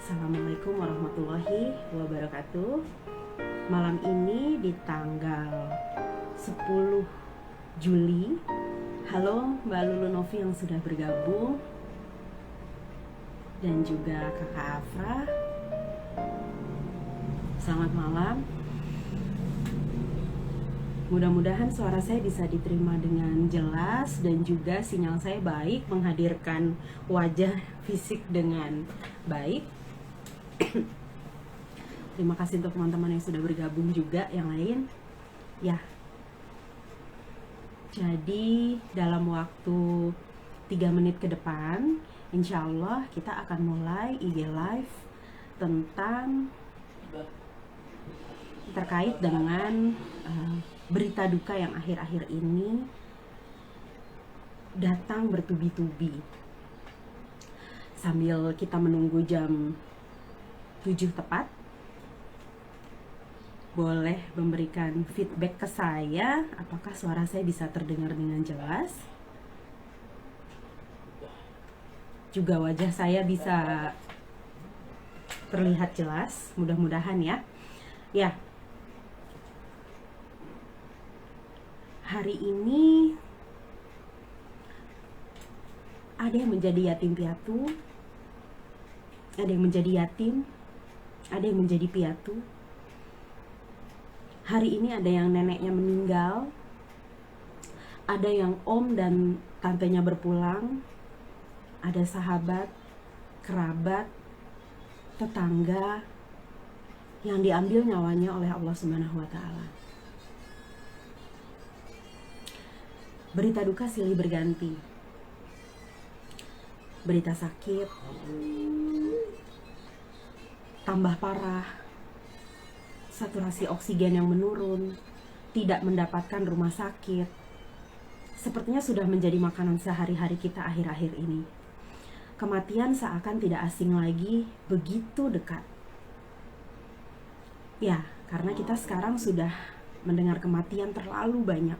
Assalamualaikum warahmatullahi wabarakatuh. Malam ini di tanggal 10 Juli. Halo Mbak Lulu Novi yang sudah bergabung, dan juga Kakak Afra. Selamat malam. Mudah-mudahan suara saya bisa diterima dengan jelas dan juga sinyal saya baik, menghadirkan wajah fisik dengan baik. Terima kasih untuk teman-teman yang sudah bergabung juga yang lain. Ya. Jadi dalam waktu 3 menit ke depan, insya Allah kita akan mulai IG Live tentang terkait dengan berita duka yang akhir-akhir ini datang bertubi-tubi. Sambil kita menunggu jam 7 tepat, boleh memberikan feedback ke saya apakah suara saya bisa terdengar dengan jelas, juga wajah saya bisa terlihat jelas, mudah-mudahan ya. Ya, hari ini ada yang menjadi yatim piatu, ada yang menjadi yatim, ada yang menjadi piatu. Hari ini ada yang neneknya meninggal, ada yang om dan tantenya berpulang, ada sahabat, kerabat, tetangga yang diambil nyawanya oleh Allah Subhanahu wa Ta'ala. Berita duka silih berganti. Berita sakit tambah parah, saturasi oksigen yang menurun, tidak mendapatkan rumah sakit, sepertinya sudah menjadi makanan sehari-hari kita akhir-akhir ini. Kematian seakan tidak asing lagi, begitu dekat. Ya, karena kita sekarang sudah mendengar kematian terlalu banyak,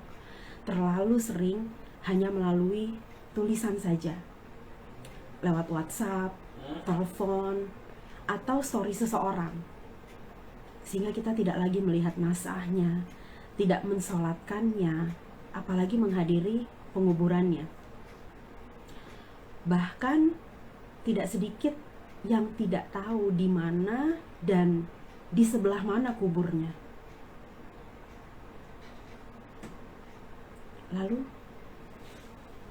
terlalu sering, hanya melalui tulisan saja, lewat WhatsApp, telepon, atau story seseorang, sehingga kita tidak lagi melihat nasahnya, tidak mensolatkannya, apalagi menghadiri penguburannya. Bahkan tidak sedikit yang tidak tahu di mana dan di sebelah mana kuburnya. Lalu,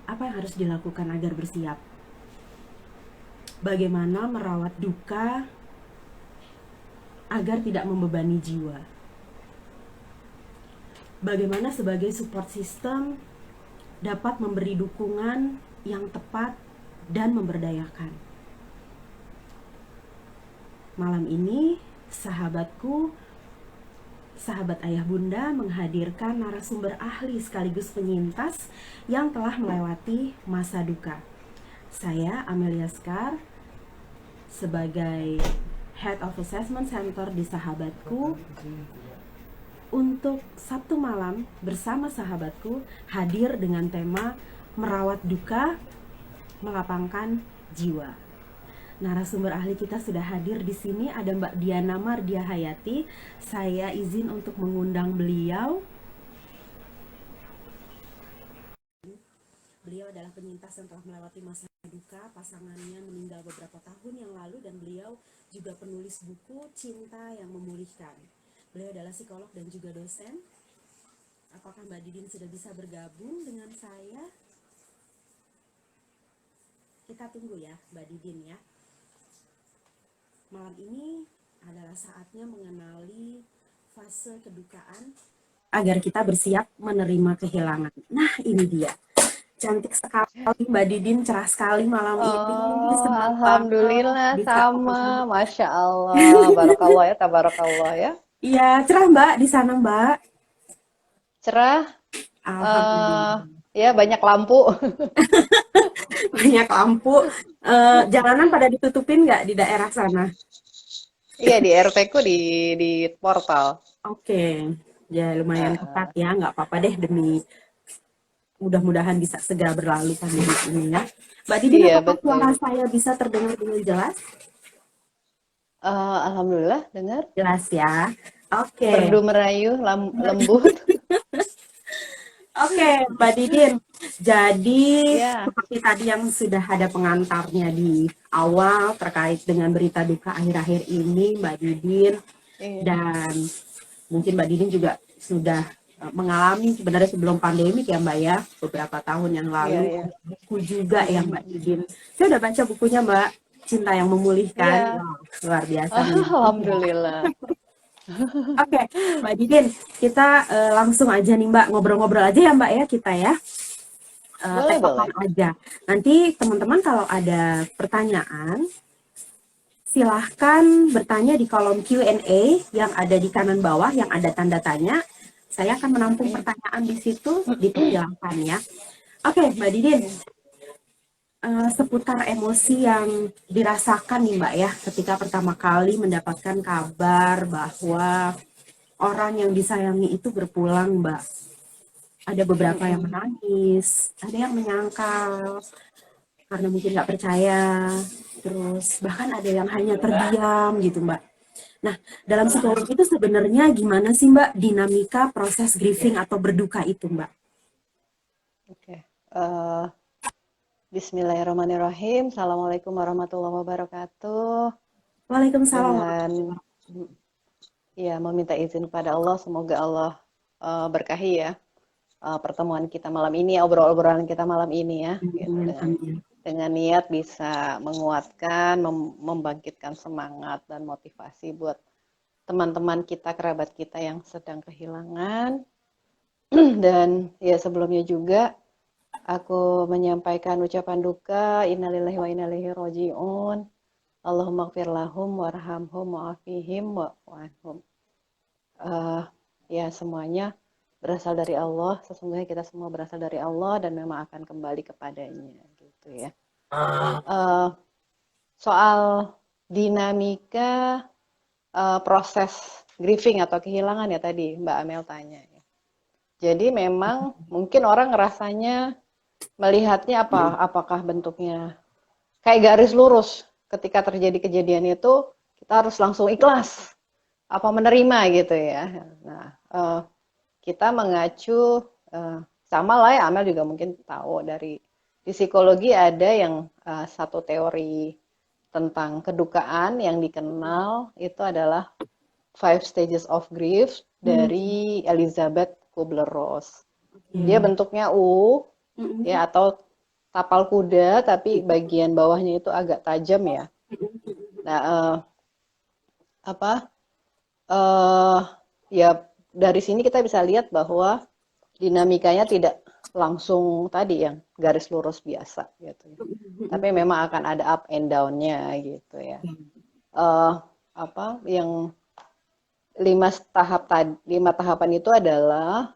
apa yang harus dilakukan agar bersiap? Bagaimana merawat duka agar tidak membebani jiwa? Bagaimana sebagai support system dapat memberi dukungan yang tepat dan memberdayakan? Malam ini, sahabatku, sahabat ayah bunda menghadirkan narasumber ahli sekaligus penyintas yang telah melewati masa duka. Saya Amelia Skar, sebagai Head of Assessment Center di Sahabatku, untuk Sabtu malam bersama sahabatku hadir dengan tema merawat duka, melapangkan jiwa. Narasumber ahli kita sudah hadir di sini, ada Mbak Diana Mardia Hayati. Saya izin untuk mengundang beliau. Beliau adalah penyintas yang telah melewati masa duka, pasangannya meninggal beberapa tahun yang lalu, dan beliau juga penulis buku Cinta yang Memulihkan. Beliau adalah psikolog dan juga dosen. Apakah Mbak Didin sudah bisa bergabung dengan saya? Kita tunggu ya Mbak Didin ya. Malam ini adalah saatnya mengenali fase kedukaan agar kita bersiap menerima kehilangan. Nah, ini dia. Cantik sekali Mbak Didin, cerah sekali malam ini. Oh, Senang banget alhamdulillah bisa sama. ketemu. Masya Allah. Barakallah ya, tabarakallah ya. Iya, cerah Mbak di sana Mbak. Cerah, Alhamdulillah. eh ya banyak lampu. Banyak lampu. Jalanan pada ditutupin nggak di daerah sana? Iya di RT ku di portal. Oke, ya lumayan ketat Eh, ya, nggak apa-apa deh, demi mudah-mudahan bisa segera berlalu pandemi ini ya. Mbak Didin, iya apakah betul suara betul. saya bisa terdengar dengan jelas? Alhamdulillah dengar. Jelas ya. Oke. Merdu merayu, lembut. Oke, Mbak Didin. Jadi Ya, seperti tadi yang sudah ada pengantarnya di awal terkait dengan berita duka akhir-akhir ini, Mbak Didin, iya, dan mungkin Mbak Didin juga sudah mengalami sebenarnya sebelum pandemik ya Mbak ya, beberapa tahun yang iya, lalu iya. buku juga ya Mm-mm. Mbak Didin. Saya udah baca bukunya Mbak, Cinta yang Memulihkan. Iya, Wow, luar biasa menyentuh ya. alhamdulillah. Oke, Mbak Didin, kita langsung aja nih Mbak, ngobrol-ngobrol aja ya Mbak ya kita ya. Boleh, Tektokan boleh. aja. Nanti teman-teman kalau ada pertanyaan, silahkan bertanya di kolom Q&A yang ada di kanan bawah yang ada tanda tanya. Saya akan menampung Mm-mm. pertanyaan di situ, dipersilakan ya. Oke, Mbak Didin, Iya. seputar emosi yang dirasakan nih Mbak ya, ketika pertama kali mendapatkan kabar bahwa orang yang disayangi itu berpulang Mbak. Ada beberapa yang Mm-mm. menangis, ada yang menyangkal, karena mungkin nggak percaya, terus bahkan ada yang hanya terdiam gitu Mbak. Nah, dalam psikolog itu sebenarnya gimana sih Mbak dinamika proses grieving atau berduka itu Mbak? Oke. Eh, Bismillahirrahmanirrahim. Assalamualaikum warahmatullahi wabarakatuh. Waalaikumsalam. Dengan ya meminta izin kepada Allah, semoga Allah berkahi ya pertemuan kita malam ini, obrol-obrolan kita malam ini ya, gitu Amin, amin. dengan niat bisa menguatkan, membangkitkan semangat dan motivasi buat teman-teman kita, kerabat kita yang sedang kehilangan. Dan ya sebelumnya juga aku menyampaikan ucapan duka, innalillahi wa inna ilaihi raji'un. Allahumma gfir lahum warhamhum wa'afihim wa'anhum. Ya semuanya berasal dari Allah, sesungguhnya kita semua berasal dari Allah dan memang akan kembali kepadanya gitu ya. Uh, Soal dinamika proses grieving atau kehilangan ya tadi Mbak Amel tanya ya. Jadi memang mungkin orang ngerasanya melihatnya apakah bentuknya kayak garis lurus ketika terjadi kejadian itu kita harus langsung ikhlas apa menerima gitu ya. Nah, kita mengacu sama lah ya Amel juga mungkin tahu dari di psikologi ada yang satu teori tentang kedukaan yang dikenal itu adalah Five Stages of Grief Hmm, dari Elizabeth Kubler-Ross. Dia oke. bentuknya U Mm-mm. ya atau tapal kuda tapi bagian bawahnya itu agak tajam ya. Nah, apa eh ya dari sini kita bisa lihat bahwa dinamikanya tidak langsung tadi yang garis lurus biasa gitu ya. Tapi memang akan ada up and down-nya gitu ya. Eh apa yang lima tahapan itu adalah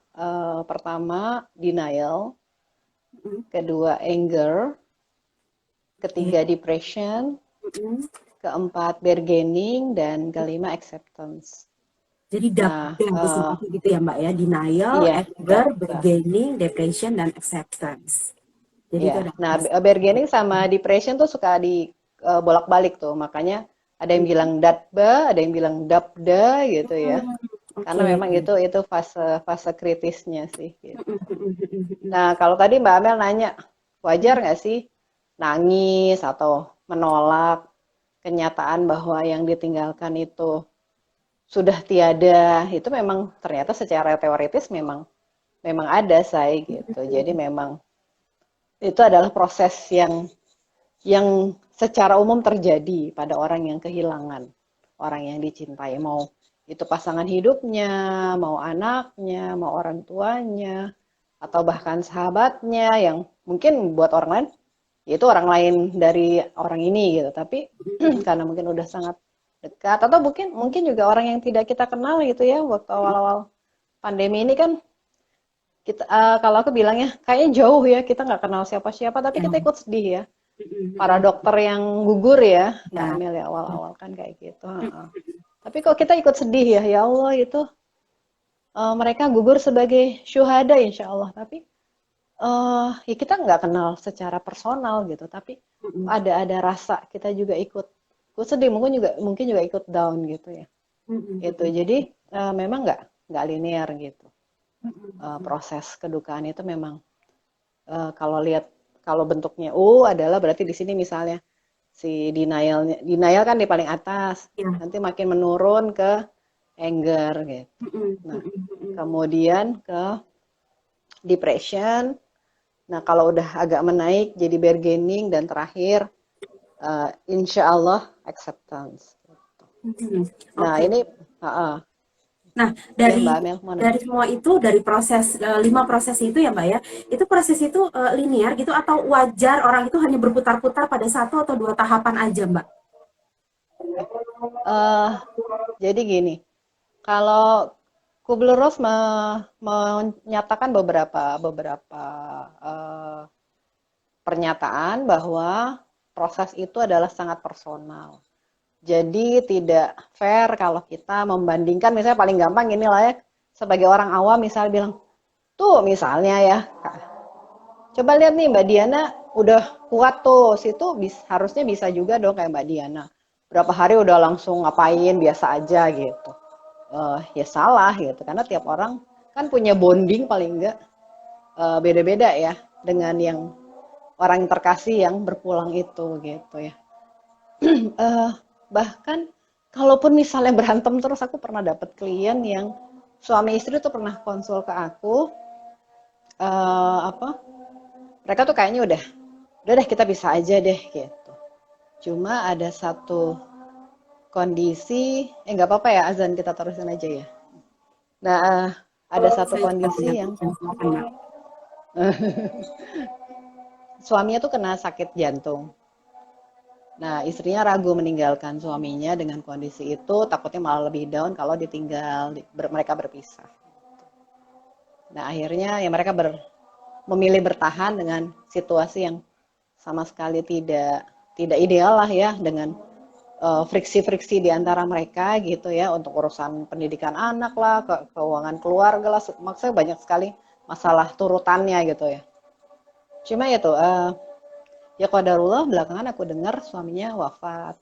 pertama denial, kedua anger, Oke. ketiga depression, Mm-mm. keempat bargaining, dan kelima acceptance. Jadi Nah, DAP disingkatnya gitu ya Mbak ya, denial, iya, anger, bargaining, depression, dan acceptance. Jadi itu iya. ada Nah, proses. bargaining sama depression tuh suka di bolak-balik tuh. Makanya ada yang bilang datba, ada yang bilang dapda gitu ya. Hmm, Karena oke. memang itu fase fase kritisnya sih gitu. Nah, kalau tadi Mbak Amel nanya, wajar nggak sih nangis atau menolak kenyataan bahwa yang ditinggalkan itu sudah tiada? Itu memang ternyata secara teoritis memang memang ada saya gitu. Jadi memang itu adalah proses yang secara umum terjadi pada orang yang kehilangan orang yang dicintai, mau itu pasangan hidupnya, mau anaknya, mau orang tuanya, atau bahkan sahabatnya yang mungkin buat orang lain itu orang lain dari orang ini gitu, tapi karena mungkin udah sangat dekat atau mungkin mungkin juga orang yang tidak kita kenal gitu ya waktu awal-awal pandemi ini kan kita kalau aku bilangnya kayaknya jauh ya kita nggak kenal siapa-siapa tapi Ya. kita ikut sedih ya para dokter yang gugur ya Mbak Ya. Amel ya awal-awal kan kayak gitu. Tapi kok kita ikut sedih ya ya Allah itu mereka gugur sebagai syuhada insya Allah tapi ya kita nggak kenal secara personal gitu tapi ada rasa kita juga ikut gue sedih, mungkin juga ikut down gitu ya. Itu jadi memang nggak linear gitu. Proses kedukaan itu memang kalau bentuknya adalah berarti di sini misalnya si denial kan di paling atas, nanti makin menurun ke anger gitu. Nah, kemudian ke depression. Nah, kalau udah agak menaik jadi bargaining, dan terakhir insya Allah acceptance. Nah, ini Nah, ya dari Mbak Amel, dari semua itu, dari proses 5 proses itu ya Mbak ya, itu proses itu linear gitu atau wajar orang itu hanya berputar-putar pada 1 atau 2 tahapan aja Mbak? Jadi gini, kalau Kubler-Ross menyatakan beberapa pernyataan bahwa proses itu adalah sangat personal. Jadi tidak fair kalau kita membandingkan, misalnya paling gampang gini lah ya, sebagai orang awam misalnya bilang, tuh misalnya ya, coba lihat nih Mbak Diana udah kuat tuh, situ harusnya bisa juga dong kayak Mbak Diana. Berapa hari udah langsung ngapain, biasa aja gitu. Ya salah gitu, karena tiap orang kan punya bonding paling enggak beda-beda ya dengan yang orang yang terkasih yang berpulang itu gitu ya. Bahkan kalaupun misalnya berantem terus, aku pernah dapat klien yang suami istri tuh pernah konsul ke aku, mereka tuh kayaknya udah deh kita bisa aja deh gitu. Cuma ada satu kondisi, nggak apa-apa ya azan kita terusin aja ya. Nah, ada satu kondisi yang suaminya tuh kena sakit jantung. Nah, istrinya ragu meninggalkan suaminya dengan kondisi itu, takutnya malah lebih down kalau ditinggal, mereka berpisah. Nah, akhirnya ya mereka memilih bertahan dengan situasi yang sama sekali tidak ideal lah ya, dengan friksi-friksi di antara mereka gitu ya, untuk urusan pendidikan anak lah, keuangan keluarga lah, maksudnya banyak sekali masalah turutannya gitu ya. Cuma itu ya qadarullah belakangan aku dengar suaminya wafat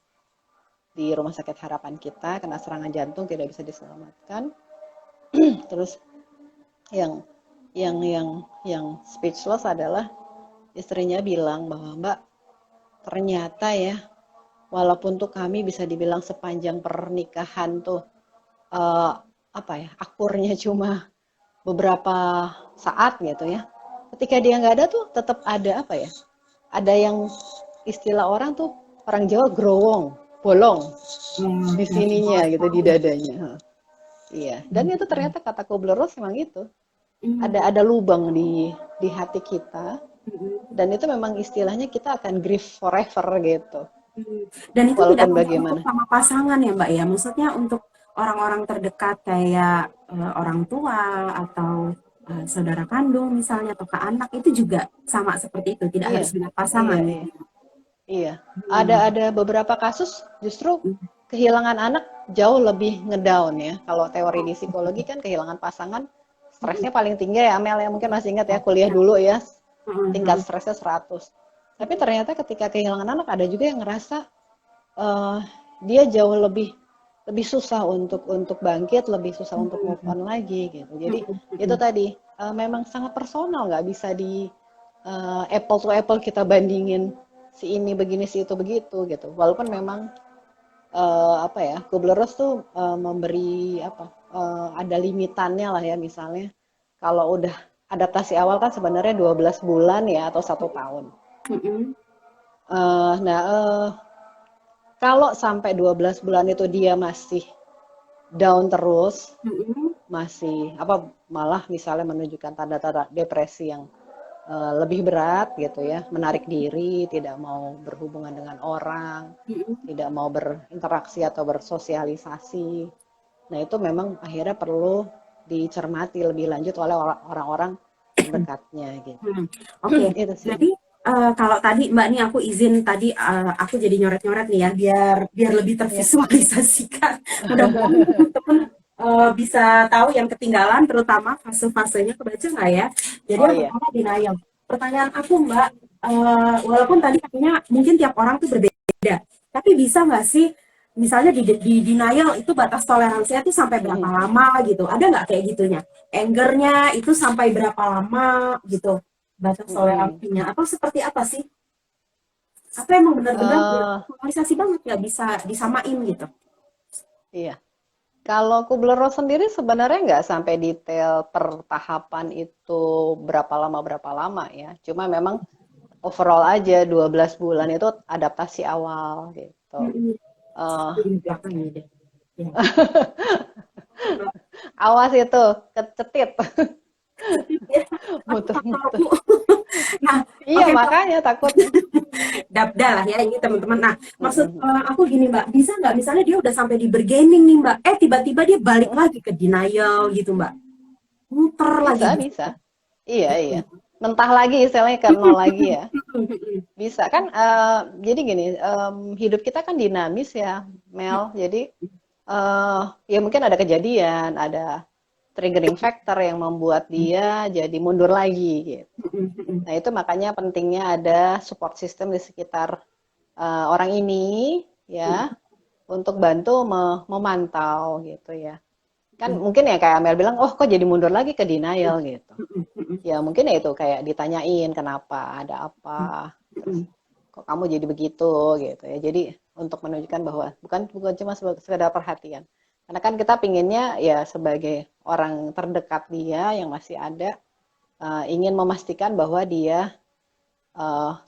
di Rumah Sakit Harapan kita, kena serangan jantung, tidak bisa diselamatkan. Terus yang speechless adalah istrinya bilang bahwa Mbak, ternyata ya walaupun tuh kami bisa dibilang sepanjang pernikahan tuh akurnya cuma beberapa saat gitu ya, ketika dia nggak ada tuh tetap ada ada yang istilah orang tuh, orang Jawa growong, bolong di sininya gitu, di dadanya. Iya, dan itu ternyata kata Kubler-Ross memang itu. Ada lubang di hati kita, dan itu memang istilahnya kita akan grieve forever gitu. Dan itu tidak Walaupun untuk bagaimana. sama pasangan ya Mbak ya, maksudnya untuk orang-orang terdekat kayak orang tua atau saudara kandung misalnya, atau ke anak, itu juga sama seperti itu, tidak Iya, harus dengan pasangan iya, iya. gitu. Iya, ada beberapa kasus justru kehilangan anak jauh lebih ngedown ya. Kalau teori di psikologi kan kehilangan pasangan stresnya paling tinggi ya, Amel ya, mungkin masih ingat ya kuliah dulu ya, tingkat stresnya 100. Tapi ternyata ketika kehilangan anak ada juga yang ngerasa dia jauh lebih susah untuk bangkit, lebih susah untuk move on lagi gitu. Jadi itu tadi memang sangat personal, nggak bisa di apple to apple kita bandingin si ini begini si itu begitu gitu. Walaupun memang Kubler-Ross tuh memberi ada limitannya lah ya, misalnya kalau udah adaptasi awal kan sebenarnya 12 bulan ya atau 1 tahun. Kalau sampai 12 bulan itu dia masih down terus, masih malah misalnya menunjukkan tanda-tanda depresi yang lebih berat gitu ya, menarik diri, tidak mau berhubungan dengan orang, tidak mau berinteraksi atau bersosialisasi. Nah, itu memang akhirnya perlu dicermati lebih lanjut oleh orang-orang terdekatnya gitu. Oke. Itu sih. Jadi kalau tadi Mbak nih, aku izin tadi aku jadi nyoret-nyoret nih ya, biar lebih tervisualisasikan. Mudah-mudahan teman-teman bisa tahu yang ketinggalan, terutama fase-fasenya, kebaca nggak ya? Jadi yang pertama denial. Pertanyaan aku Mbak, walaupun tadi katanya mungkin tiap orang tuh berbeda, Tapi bisa nggak sih, misalnya di denial itu batas toleransinya tuh sampai berapa Mhm. lama gitu? Ada nggak kayak gitunya? Angernya itu sampai berapa lama gitu? Batas Mhm. toleransinya atau seperti apa sih? Atau emang benar-benar Eh, polarisasi banget nggak bisa disamain gitu? iya. Kalau Kubler-Ross sendiri sebenarnya nggak sampai detail per tahapan itu berapa lama ya. Cuma memang overall aja 12 bulan itu adaptasi awal gitu. Mm-mm. Eh, Di belakang ini deh. Ya. awas itu kecetit, Aku muter-muter. faktorku. Nah, Iya, oke Mbak, makanya takutnya. dabda lah ya ini teman-teman. Nah, maksud Mhm. aku gini Mbak, bisa nggak misalnya dia udah sampai di bergening nih Mbak, tiba-tiba dia balik lagi ke denial gitu Mbak, muter lagi Bisa, bisa. bisa. Iya, iya. Mentah lagi istilahnya ke nol lagi ya. Bisa kan, jadi gini, hidup kita kan dinamis ya, Mel. Jadi, ya mungkin ada kejadian, ada triggering factor yang membuat dia jadi mundur lagi gitu. Nah, itu makanya pentingnya ada support system di sekitar orang ini ya untuk bantu memantau gitu ya. Kan mungkin ya kayak Amel bilang, oh kok jadi mundur lagi ke denial gitu. Ya mungkin ya itu kayak ditanyain kenapa, ada apa, terus kok kamu jadi begitu gitu ya. Jadi untuk menunjukkan bahwa bukan bukan cuma sekedar perhatian. Karena kan kita pinginnya ya sebagai orang terdekat dia yang masih ada ingin memastikan bahwa dia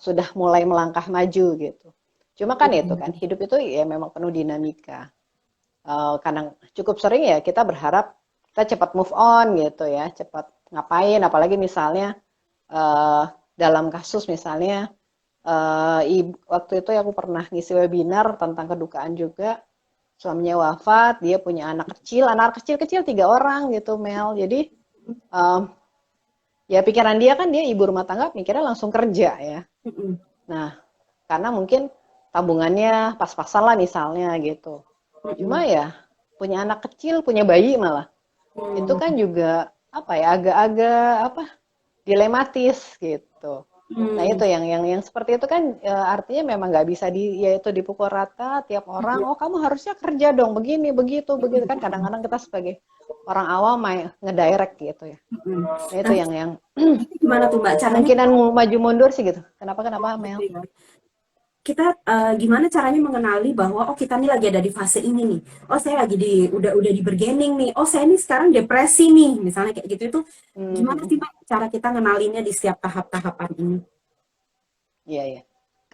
sudah mulai melangkah maju gitu. Cuma kan itu kan hidup itu ya memang penuh dinamika. Kadang cukup sering ya kita berharap kita cepat move on gitu ya, cepat ngapain, apalagi misalnya dalam kasus misalnya waktu itu aku pernah ngisi webinar tentang kedukaan juga, suaminya wafat, dia punya anak kecil-kecil 3 orang gitu Mel, jadi um, ya pikiran dia kan dia ibu rumah tangga, mikirnya langsung kerja ya. Nah, karena mungkin tabungannya pas-pasan lah misalnya gitu. Cuma ya punya anak kecil, punya bayi malah. Itu kan juga apa ya agak-agak apa dilematis gitu. Nah itu yang seperti itu kan artinya memang nggak bisa yaitu dipukul rata tiap orang. Oh kamu harusnya kerja dong begini begitu begitu kan kadang-kadang kita sebagai orang awam ngedirect gitu ya. Nah itu Nah, yang gimana tuh Mbak caranya kemungkinan maju mundur sih gitu. Kenapa Mel? kita gimana caranya mengenali bahwa oh kita nih lagi ada di fase ini nih. Oh saya lagi udah di bergening nih. Oh saya ini sekarang depresi nih. Misalnya kayak gitu itu gimana sih Hmm, Mbak cara kita ngenalinnya di setiap tahap-tahapan ini? iya ya.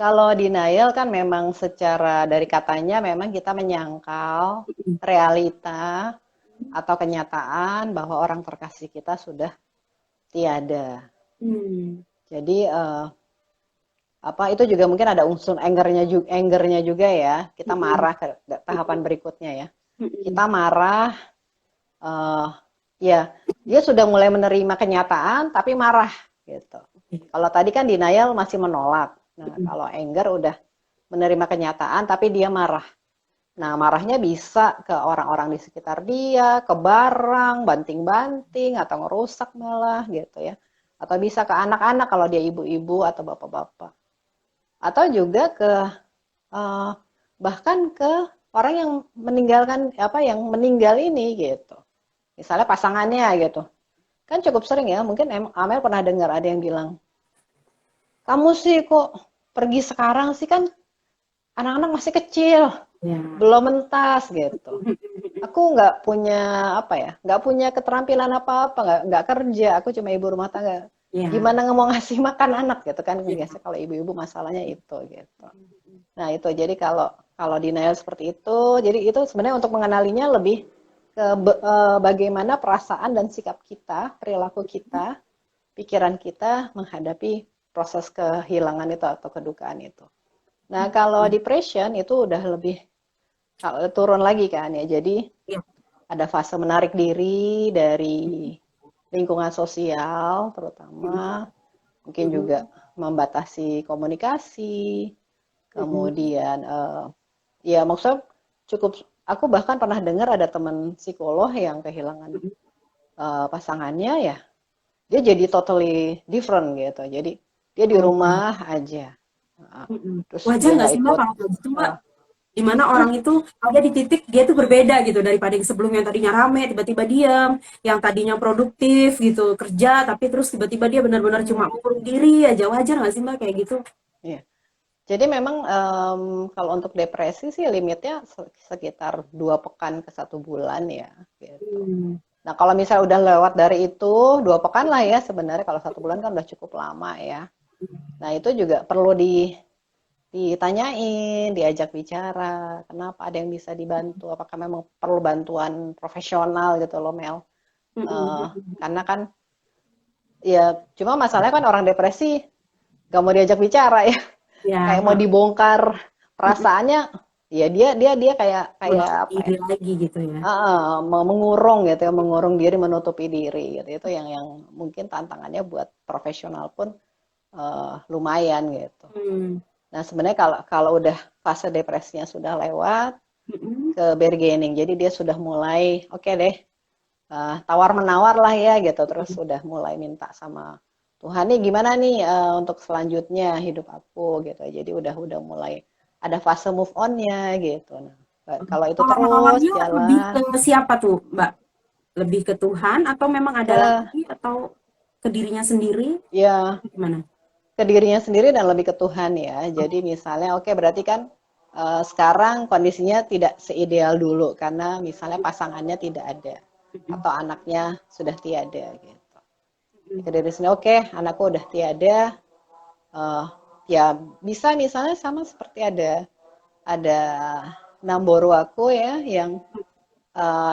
Kalau denial kan memang secara dari katanya memang kita menyangkal realita atau kenyataan bahwa orang terkasih kita sudah tiada. Hmm. Jadi apa itu juga mungkin ada unsur angernya juga ya. Kita Mm-mm. marah ke tahapan berikutnya ya. Mm-mm. Kita marah eh ya dia sudah mulai menerima kenyataan tapi marah gitu. Kalau tadi kan denial masih menolak. Nah, kalau anger udah menerima kenyataan tapi dia marah. Nah, marahnya bisa ke orang-orang di sekitar dia, ke barang, banting-banting, atau ngerusak malah gitu ya. Atau bisa ke anak-anak kalau dia ibu-ibu atau bapak-bapak. Atau juga ke uh, bahkan ke orang yang meninggalkan apa yang meninggal ini gitu. Misalnya pasangannya gitu. Kan cukup sering ya, mungkin Amel pernah dengar ada yang bilang, "Kamu sih kok pergi sekarang sih kan anak-anak masih kecil, Ya. belum mentas gitu. Aku nggak punya apa ya, nggak punya keterampilan apa-apa, nggak kerja, aku cuma ibu rumah tangga. Ya. Gimana mau ngasih makan anak gitu kan? Ya. Biasa kalau ibu-ibu masalahnya itu gitu. Nah itu jadi kalau kalau denial seperti itu, jadi itu sebenarnya untuk mengenalinya lebih ke bagaimana perasaan dan sikap kita, perilaku kita, pikiran kita menghadapi proses kehilangan itu atau kedukaan itu. Nah kalau depression itu udah lebih turun lagi kan ya. Jadi Ya. ada fase menarik diri dari lingkungan sosial terutama, mungkin juga membatasi komunikasi, kemudian ya maksudnya cukup aku bahkan pernah dengar ada teman psikolog yang kehilangan pasangannya ya, dia jadi totally different gitu. Jadi dia di Oh, rumah aja. mm-mm. Terus Wajar dia nggak nggak sih Mbak ikut kalau kayak gitu Mbak? Dimana orang itu ada di titik dia tuh berbeda gitu daripada yang sebelumnya, yang tadinya rame tiba-tiba diam, yang tadinya produktif gitu kerja tapi terus tiba-tiba dia benar-benar cuma Hmm, mengurung diri aja. Wajar nggak sih Mbak kayak gitu? iya. Jadi memang kalau untuk depresi sih limitnya sekitar 2 pekan ke 1 bulan ya, gitu. Hmm. Nah kalau misalnya udah lewat dari itu 2 pekan lah ya sebenarnya, kalau 1 bulan kan udah cukup lama ya. Nah itu juga perlu ditanyain, diajak bicara, kenapa, ada yang bisa dibantu, apakah memang perlu bantuan profesional gitu loh Mel. Eh, karena kan ya cuma masalahnya kan orang depresi gak mau diajak bicara ya, kayak mau Ya, dibongkar perasaannya, ya dia kayak kayak menutup apa ya, diri lagi gitu ya. mengurung gitu ya, mengurung diri, menutupi diri gitu. Itu yang mungkin tantangannya buat profesional pun lumayan gitu. Hmm. Nah sebenarnya kalau kalau udah fase depresinya sudah lewat Mm-mm. ke bargaining, jadi dia sudah mulai oke deh, tawar menawar lah ya gitu, terus sudah mulai minta sama Tuhan nih gimana nih untuk selanjutnya hidup aku gitu, jadi udah mulai ada fase move onnya gitu. Nah kalau itu Tawar terus menawarnya lebih jalan ke siapa tuh, Mbak? Lebih ke Tuhan atau memang ada ke lagi atau ke dirinya sendiri? ya Gimana? ke dirinya sendiri dan lebih ke Tuhan ya. Jadi misalnya oke berarti kan sekarang kondisinya tidak seideal dulu karena misalnya pasangannya tidak ada atau anaknya sudah tiada gitu. Ke diri sendiri oke, anakku udah tiada, eh, ya bisa misalnya sama seperti ada Namboru aku ya yang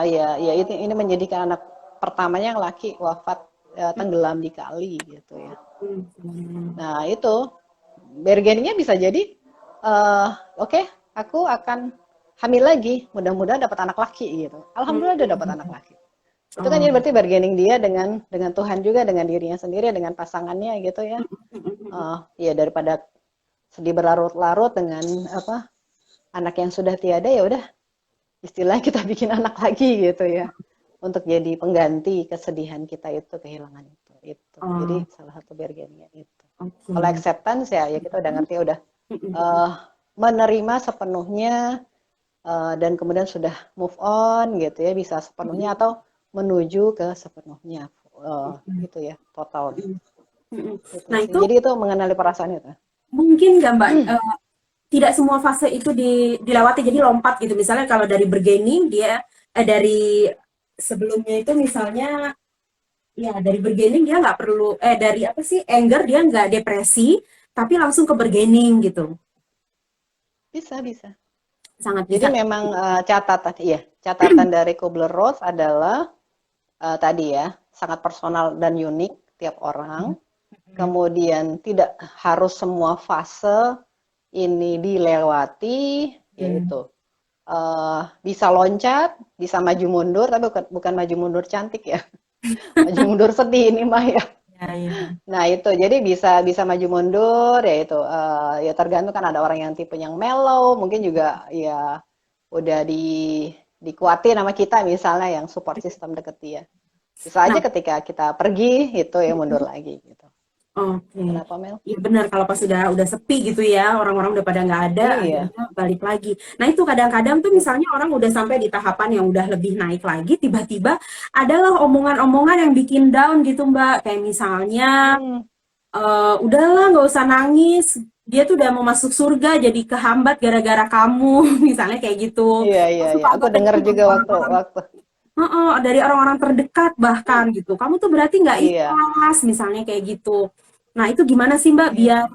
ya ini menjadikan anak pertamanya yang laki wafat, tenggelam di kali gitu ya. Hmm. Nah itu bargainingnya bisa jadi oke aku akan hamil lagi, mudah-mudahan dapat anak laki gitu. Alhamdulillah udah dapat anak laki. Itu kan Oh. jadi berarti bargaining dia dengan Tuhan juga, dengan dirinya sendiri, dengan pasangannya gitu ya. Ya daripada sedih berlarut-larut dengan apa anak yang sudah tiada, ya udah istilahnya kita bikin anak lagi gitu ya, untuk jadi pengganti kesedihan kita itu, kehilangan itu jadi Oh, salah satu bargainingnya itu. Kalau oke. acceptance ya kita udah ngerti, udah uh, menerima sepenuhnya, dan kemudian sudah move on gitu ya, bisa sepenuhnya atau menuju ke sepenuhnya, gitu ya total itu Nah sih, itu jadi itu mengenali perasaan itu. mungkin nggak Mbak, tidak semua fase itu dilewati jadi lompat gitu. Misalnya kalau dari bargaining dia dari sebelumnya itu misalnya ya dari bargaining dia nggak perlu dari apa sih anger dia nggak depresi tapi langsung ke bargaining gitu. Bisa Sangat jadi bisa. memang catatan dari Kubler-Ross adalah tadi ya, sangat personal dan unik tiap orang. Kemudian tidak harus semua fase ini dilewati, Hmm. yaitu bisa loncat, bisa maju mundur, tapi bukan maju mundur cantik ya, maju mundur sedih ini mah ya. Ya, ya. Nah itu, jadi bisa bisa maju mundur, ya itu, ya tergantung kan ada orang yang tipe yang mellow, mungkin juga ya udah dikuatin sama kita misalnya yang support system deket dia. Bisa aja Nah, ketika kita pergi itu ya mundur lagi gitu. oke. Kenapa Mel? Iya benar kalau pas sudah sepi gitu ya, orang-orang udah pada nggak ada, Iya. akhirnya balik lagi. Nah itu kadang-kadang tuh misalnya orang udah sampai di tahapan yang udah lebih naik lagi, tiba-tiba adalah omongan-omongan yang bikin down gitu Mbak. Kayak misalnya, Hmm, udahlah nggak usah nangis, dia tuh udah mau masuk surga jadi kehambat gara-gara kamu, misalnya kayak gitu. iya iya Terus iya. suka Aku ada dengar tuh dari juga waktu orang-orang, waktu. heeh, dari orang-orang terdekat bahkan gitu. Kamu tuh berarti nggak Iya, ikhlas, misalnya kayak gitu. Nah, itu gimana sih Mbak iya. biar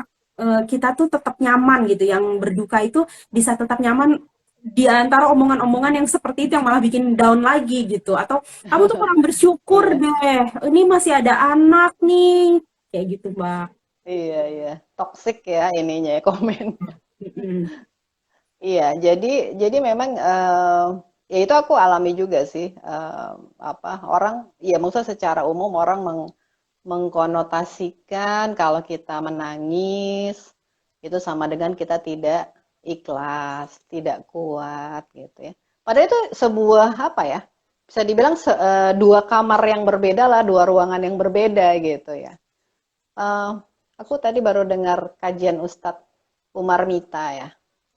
kita tuh tetap nyaman gitu, yang berduka itu bisa tetap nyaman di antara omongan-omongan yang seperti itu yang malah bikin down lagi gitu. Atau kamu tuh kurang bersyukur Iya, deh, ini masih ada anak nih, kayak gitu Mbak. iya, iya. Toxic ya ininya ya komen. Mm-mm. Iya, jadi memang ya itu aku alami juga sih, apa orang ya maksudnya secara umum orang mengkonotasikan kalau kita menangis itu sama dengan kita tidak ikhlas, tidak kuat gitu ya. Padahal itu sebuah apa ya? Bisa dibilang dua kamar yang berbeda lah, dua ruangan yang berbeda gitu ya. Eh, aku tadi baru dengar kajian Ustadz Umar Mita ya.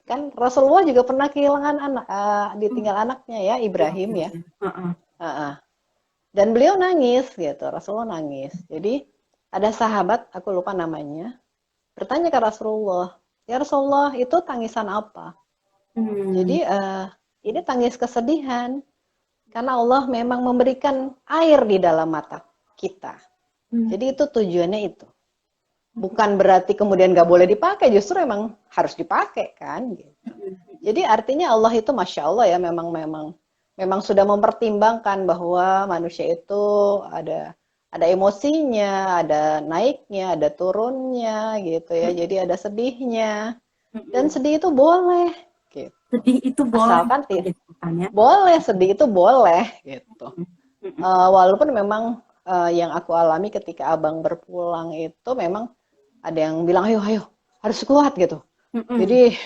Kan Rasulullah juga pernah kehilangan anak, ditinggal anaknya ya, Iya, Ibrahim iya, ya. iya. Heeh. Heeh. Dan beliau nangis gitu, Rasulullah nangis. Jadi ada sahabat, aku lupa namanya, bertanya ke Rasulullah, ya Rasulullah itu tangisan apa? Hmm. Jadi ini tangis kesedihan karena Allah memang memberikan air di dalam mata kita. Hmm. Jadi itu tujuannya itu. Bukan berarti kemudian nggak boleh dipakai, justru emang harus dipakai kan. Gitu. Jadi artinya Allah itu masya Allah ya memang sudah mempertimbangkan bahwa manusia itu ada emosinya, ada naiknya, ada turunnya gitu ya. Jadi ada sedihnya dan sedih itu boleh gitu. Sedih itu boleh Asalkan gitu kan ya. boleh sedih itu boleh gitu. Walaupun memang yang aku alami ketika abang berpulang itu memang ada yang bilang ayo ayo harus kuat gitu. Jadi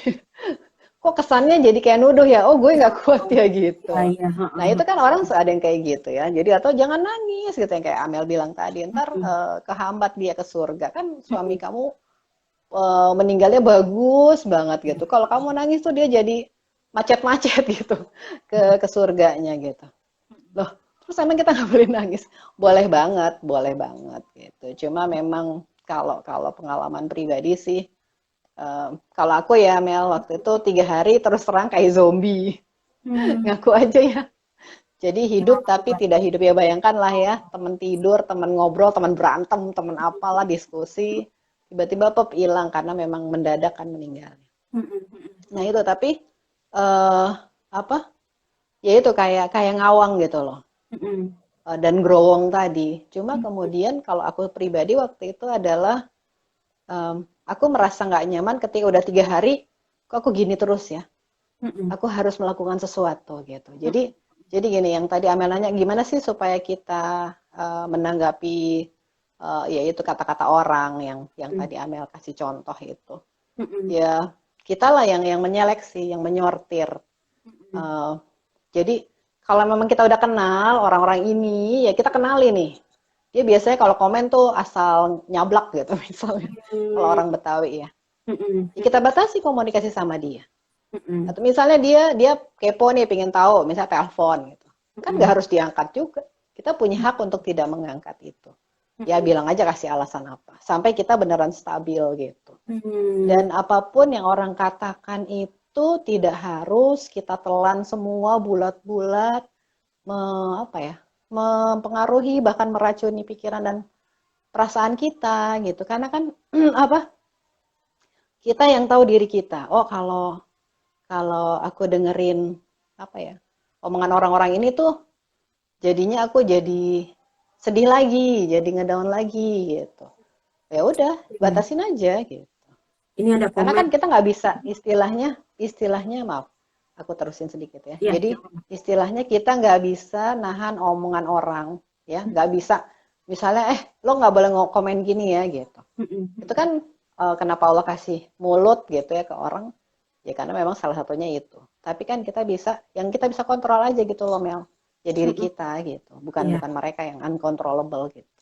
kok kesannya jadi kayak nuduh ya, oh gue nggak kuat ya Iya, gitu. iya. Nah itu kan orang ada yang kayak gitu ya. Jadi atau jangan nangis gitu yang kayak Amel bilang tadi. Ntar kehambat dia ke surga kan suami kamu meninggalnya bagus banget gitu. Kalau kamu nangis tuh dia jadi macet-macet gitu ke surganya gitu. Loh, terus emang kita nggak boleh nangis? Boleh banget gitu. Cuma memang kalau kalau pengalaman pribadi sih, kalau aku ya Mel waktu itu 3 hari terus terang kayak zombie, Hmm. ngaku aja ya. Jadi hidup tapi tidak hidup ya bayangkan lah ya, teman tidur, teman ngobrol, teman berantem, teman apalah diskusi, tiba-tiba pop hilang karena memang mendadak kan meninggal. Nah itu tapi eh apa? Ya itu kayak kayak ngawang gitu loh. Dan growong tadi. Cuma kemudian kalau aku pribadi waktu itu adalah aku merasa nggak nyaman ketika udah 3 hari, kok aku gini terus ya. Aku harus melakukan sesuatu gitu. Jadi gini yang tadi Amel nanya gimana sih supaya kita menanggapi yaitu kata-kata orang yang tadi Amel kasih contoh itu. Ya kita lah yang menyeleksi, yang menyortir. Uh, jadi kalau memang kita udah kenal orang-orang ini, ya kita kenali nih. Dia biasanya kalau komen tuh asal nyablak gitu misalnya. Kalau orang Betawi ya. Ya kita batasi komunikasi sama dia. Atau misalnya dia kepo nih, pengen tahu, misalnya telepon gitu. Kan nggak harus diangkat juga. Kita punya hak untuk tidak mengangkat itu. Ya bilang aja kasih alasan apa. Sampai kita beneran stabil gitu. Dan apapun yang orang katakan itu tidak harus kita telan semua bulat-bulat, apa ya, mempengaruhi bahkan meracuni pikiran dan perasaan kita gitu. Karena kan apa? Kita yang tahu diri kita. Oh kalau kalau aku dengerin apa ya omongan orang-orang ini tuh jadinya aku jadi sedih lagi, jadi ngedown lagi gitu. Ya udah, batasin aja gitu. Ini ada Karena komen. kan kita nggak bisa istilahnya maaf, aku terusin sedikit ya. Ya, Jadi istilahnya kita nggak bisa nahan omongan orang, ya nggak bisa. Misalnya, lo nggak boleh komen gini ya gitu. Itu kan kenapa Allah kasih mulut gitu ya ke orang, ya karena memang salah satunya itu. Tapi kan kita bisa, yang kita bisa kontrol aja gitu loh Mel, ya diri kita gitu, bukan Iya. bukan mereka yang uncontrollable gitu.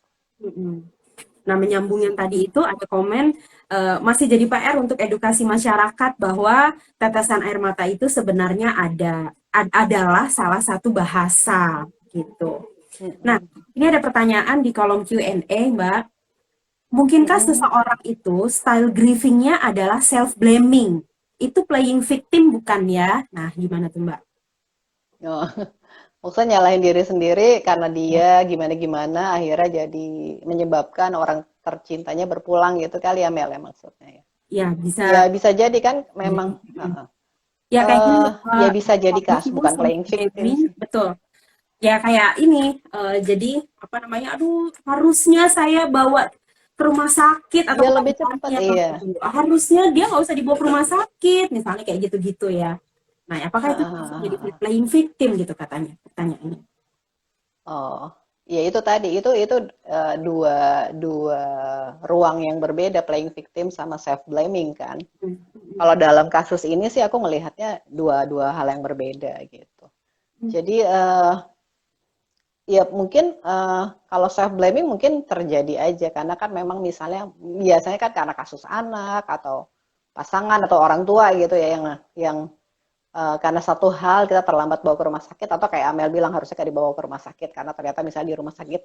Nah, menyambung yang tadi itu ada komen masih jadi PR untuk edukasi masyarakat bahwa tetesan air mata itu sebenarnya adalah salah satu bahasa gitu. Nah, ini ada pertanyaan di kolom Q&A, Mbak. Mungkinkah seseorang itu style grieving-nya adalah self blaming? Itu playing victim bukan ya? Nah, gimana tuh, Mbak? Oh, maksudnya nyalahin diri sendiri karena dia gimana-gimana akhirnya jadi menyebabkan orang tercintanya berpulang gitu kali ya Mel ya maksudnya ya. Ya, bisa Ya bisa jadi kan memang ya kayak gini, ya bisa jadi kas ibu bukan self playing victim blaming, sih. betul. Ya kayak ini, jadi apa namanya? Aduh, harusnya saya bawa ke rumah sakit atau Dia lebih cepat kebalikannya iya. gitu. Harusnya dia nggak usah dibawa ke rumah sakit, misalnya kayak gitu-gitu ya. Nah, apakah itu termasuk jadi playing victim gitu katanya? Pertanyaannya. Oh, ya itu tadi itu dua dua ruang yang berbeda playing victim sama self blaming kan. Kalau dalam kasus ini sih aku melihatnya dua hal yang berbeda gitu. Jadi ya mungkin kalau self blaming mungkin terjadi aja karena kan memang misalnya biasanya kan karena kasus anak atau pasangan atau orang tua gitu ya yang karena satu hal kita terlambat bawa ke rumah sakit, atau kayak Amel bilang harusnya kayak dibawa ke rumah sakit karena ternyata misalnya di rumah sakit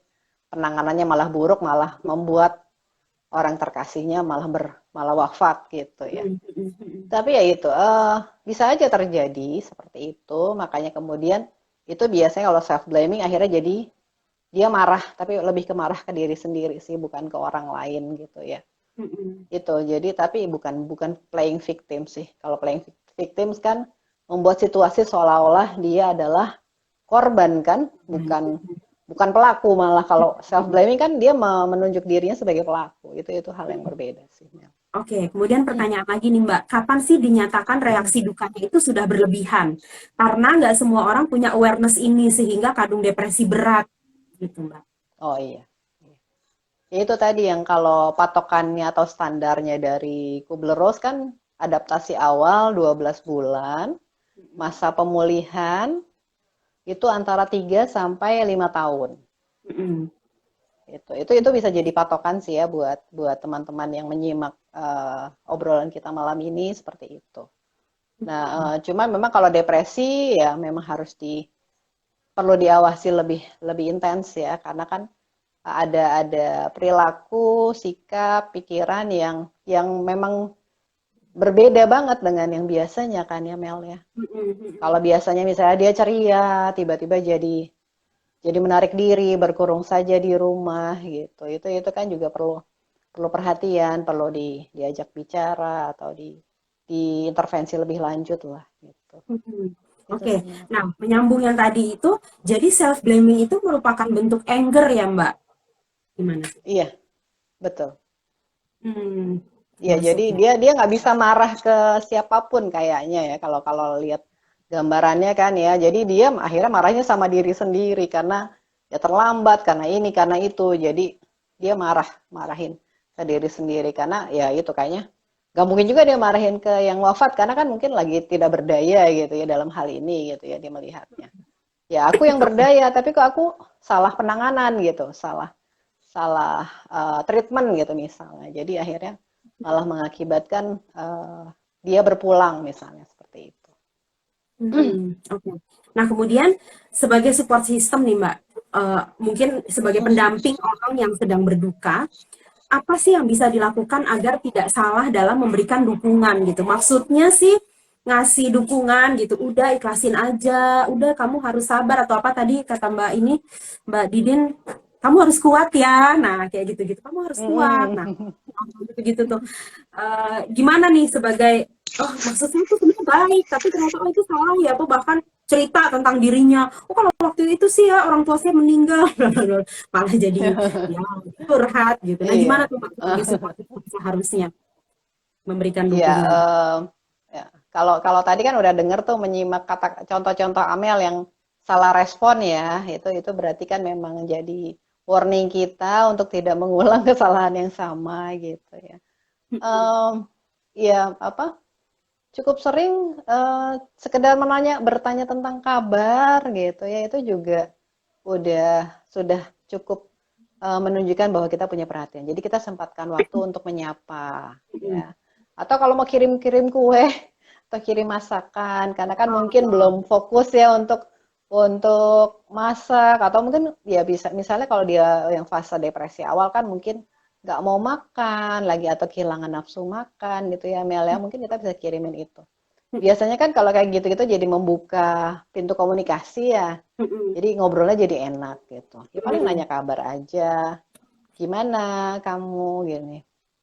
penanganannya malah buruk, malah membuat orang terkasihnya malah wafat gitu ya. Tapi ya itu bisa aja terjadi seperti itu, makanya kemudian itu biasanya kalau self blaming akhirnya jadi dia marah, tapi lebih ke marah ke diri sendiri sih, bukan ke orang lain gitu ya. Itu jadi tapi bukan playing victim sih. Kalau playing victims kan membuat situasi seolah-olah dia adalah korban kan, bukan pelaku. Malah kalau self blaming kan dia menunjuk dirinya sebagai pelaku. Itu hal yang berbeda sih. Oke, kemudian pertanyaan lagi nih Mbak, kapan sih dinyatakan reaksi dukanya itu sudah berlebihan? Karena nggak semua orang punya awareness ini sehingga kadung depresi berat, gitu Mbak. Oh iya. Ya itu tadi yang kalau patokannya atau standarnya dari Kubler-Ross kan adaptasi awal 12 bulan, masa pemulihan itu antara 3 sampai 5 tahun. Itu bisa jadi patokan sih ya buat teman-teman yang menyimak obrolan kita malam ini seperti itu. Nah, cuma memang kalau depresi ya memang perlu diawasi lebih intens ya, karena kan ada perilaku, sikap, pikiran yang memang berbeda banget dengan yang biasanya kan ya Mel ya. Kalau biasanya misalnya dia ceria, tiba-tiba jadi menarik diri, berkurung saja di rumah gitu. Itu kan juga perlu perhatian, perlu diajak bicara atau diintervensi lebih lanjut lah gitu. Oke. Nah menyambung yang tadi itu, jadi self blaming itu merupakan bentuk anger ya Mbak? Gimana? Iya, betul. Iya, Masuk jadi ya. dia nggak bisa marah ke siapapun kayaknya ya kalau lihat gambarannya kan ya. Jadi dia akhirnya marahnya sama diri sendiri karena ya terlambat, karena ini, karena itu. Jadi dia marahin ke diri sendiri karena ya itu kayaknya nggak mungkin juga dia marahin ke yang wafat karena kan mungkin lagi tidak berdaya gitu ya dalam hal ini gitu ya dia melihatnya. Ya aku yang berdaya tapi kok aku salah penanganan gitu, salah salah treatment gitu misalnya. Jadi akhirnya malah mengakibatkan dia berpulang misalnya seperti itu. Oke. Nah kemudian sebagai support system nih Mbak, mungkin sebagai pendamping orang yang sedang berduka, apa sih yang bisa dilakukan agar tidak salah dalam memberikan dukungan gitu? Maksudnya sih ngasih dukungan gitu, udah ikhlasin aja, udah kamu harus sabar atau apa tadi kata Mbak ini, Mbak Didin, kamu harus kuat ya. Nah kayak gitu-gitu, kamu harus kuat. Nah gitu-gitu tuh. Gimana nih sebagai maksudnya itu sebenarnya baik tapi ternyata itu salah ya, atau bahkan cerita tentang dirinya, kalau waktu itu sih ya orang tua saya meninggal malah jadi ya curhat gitu. Nah gimana Iya, tuh Mbak sebagai support itu seharusnya memberikan iya. dukungan? Ya. Kalau tadi kan udah denger tuh menyimak kata contoh-contoh Amel yang salah respon ya, itu berarti kan memang jadi warning kita untuk tidak mengulang kesalahan yang sama gitu ya. Ya apa? Cukup sering sekedar bertanya tentang kabar gitu ya, itu juga sudah cukup menunjukkan bahwa kita punya perhatian. Jadi kita sempatkan waktu untuk menyapa ya. Atau kalau mau kirim-kirim kue atau kirim masakan, karena kan mungkin belum fokus ya untuk masak, atau mungkin ya bisa misalnya kalau dia yang fase depresi awal kan mungkin nggak mau makan lagi atau kehilangan nafsu makan gitu ya Mel ya, mungkin kita bisa kirimin itu. Biasanya kan kalau kayak gitu-gitu jadi membuka pintu komunikasi ya, jadi ngobrolnya jadi enak gitu. Ya paling nanya kabar aja, gimana kamu gini,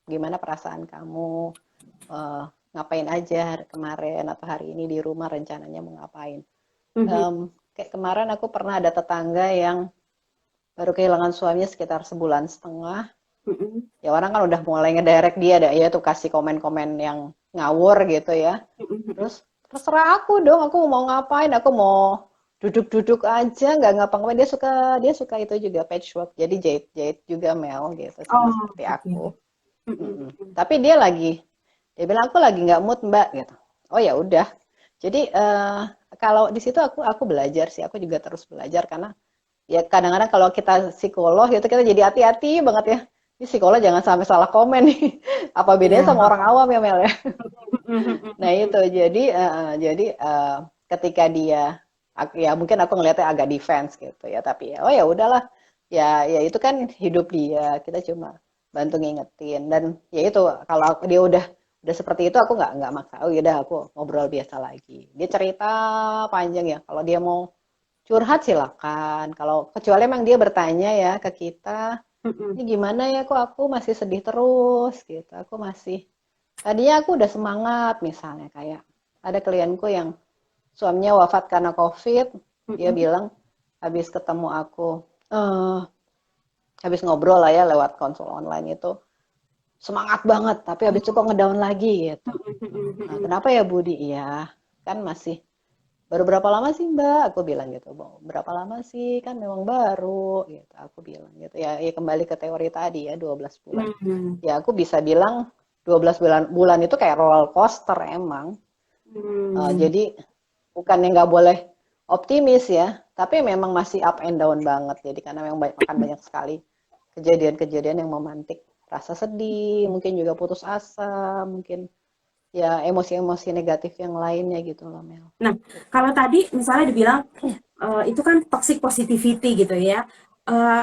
gimana perasaan kamu, ngapain aja kemarin atau hari ini di rumah rencananya mau ngapain. Kayak kemarin aku pernah ada tetangga yang baru kehilangan suaminya sekitar 1,5 bulan. Ya orang kan udah mulai ngedirect dia ya tuh kasih komen-komen yang ngawur gitu ya. Terus terserah aku dong, aku mau ngapain, aku mau duduk-duduk aja nggak ngapa-ngapain. Dia suka itu juga patchwork, jadi jahit-jahit juga Mel gitu sama seperti aku. Tapi dia bilang aku lagi nggak mood Mbak gitu. Oh ya udah. Jadi kalau di situ aku belajar sih, aku juga terus belajar karena ya kadang-kadang kalau kita psikolog itu kita jadi hati-hati banget ya Ini psikolog jangan sampai salah komen nih. Apa bedanya Iya. sama orang awam ya Mel ya? Nah Mm-mm. itu jadi ketika dia ya mungkin aku ngelihatnya agak defense gitu ya tapi ya oh ya udahlah ya itu kan hidup dia kita cuma bantu ngingetin dan ya itu kalau dia udah seperti itu aku nggak maksa oh yaudah aku ngobrol biasa lagi dia cerita panjang ya kalau dia mau curhat silakan kalau kecuali emang dia bertanya ya ke kita ini Mm-mm. gimana ya kok aku masih sedih terus gitu aku masih tadinya aku udah semangat misalnya kayak ada klienku yang suaminya wafat karena COVID, dia Mm-mm. bilang habis ketemu aku, eh habis ngobrol lah ya lewat konsul online itu semangat banget, tapi habis itu kok ngedown lagi gitu. Nah, Mm-mm. kenapa ya Budi? Iya, kan masih baru berapa lama sih Mbak? Aku bilang gitu. Berapa lama sih? Kan memang baru gitu. Aku bilang gitu. Ya kembali ke teori tadi ya 12 bulan. Mm-mm. Ya aku bisa bilang 12 bulan itu kayak roller coaster emang. Mm. Jadi bukannya nggak boleh optimis ya, tapi memang masih up and down banget. Jadi karena memang akan banyak sekali kejadian-kejadian yang memantik rasa sedih, mungkin juga putus asa, mungkin ya emosi-emosi negatif yang lainnya gitu loh Mel. Nah, kalau tadi misalnya dibilang itu kan toxic positivity gitu ya.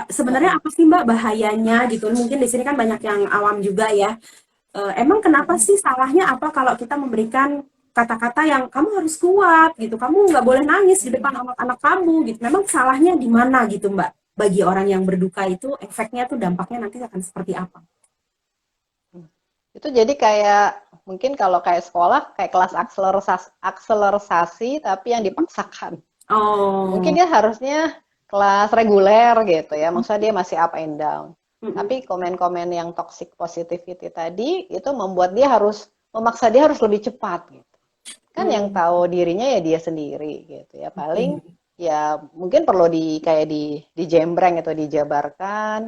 Sebenarnya Heeh. apa sih Mbak bahayanya gitu? Mungkin di sini kan banyak yang awam juga ya. Emang kenapa Heeh. sih salahnya apa kalau kita memberikan kata-kata yang kamu harus kuat gitu, kamu nggak boleh nangis di depan anak-anak kamu gitu. Memang salahnya di mana gitu Mbak? Bagi orang yang berduka itu efeknya tuh dampaknya nanti akan seperti apa? Itu jadi kayak mungkin kalau kayak sekolah kayak kelas akselerasi tapi yang dipaksakan. Mungkin Oh, dia harusnya kelas reguler gitu ya, maksudnya dia masih up and down. mm-mm, Tapi komen-komen yang toxic positivity tadi itu membuat dia harus memaksa dia harus lebih cepat gitu. Kan yang mm, tahu dirinya ya dia sendiri gitu ya. Paling oke. ya mungkin perlu kayak dijembreng atau dijabarkan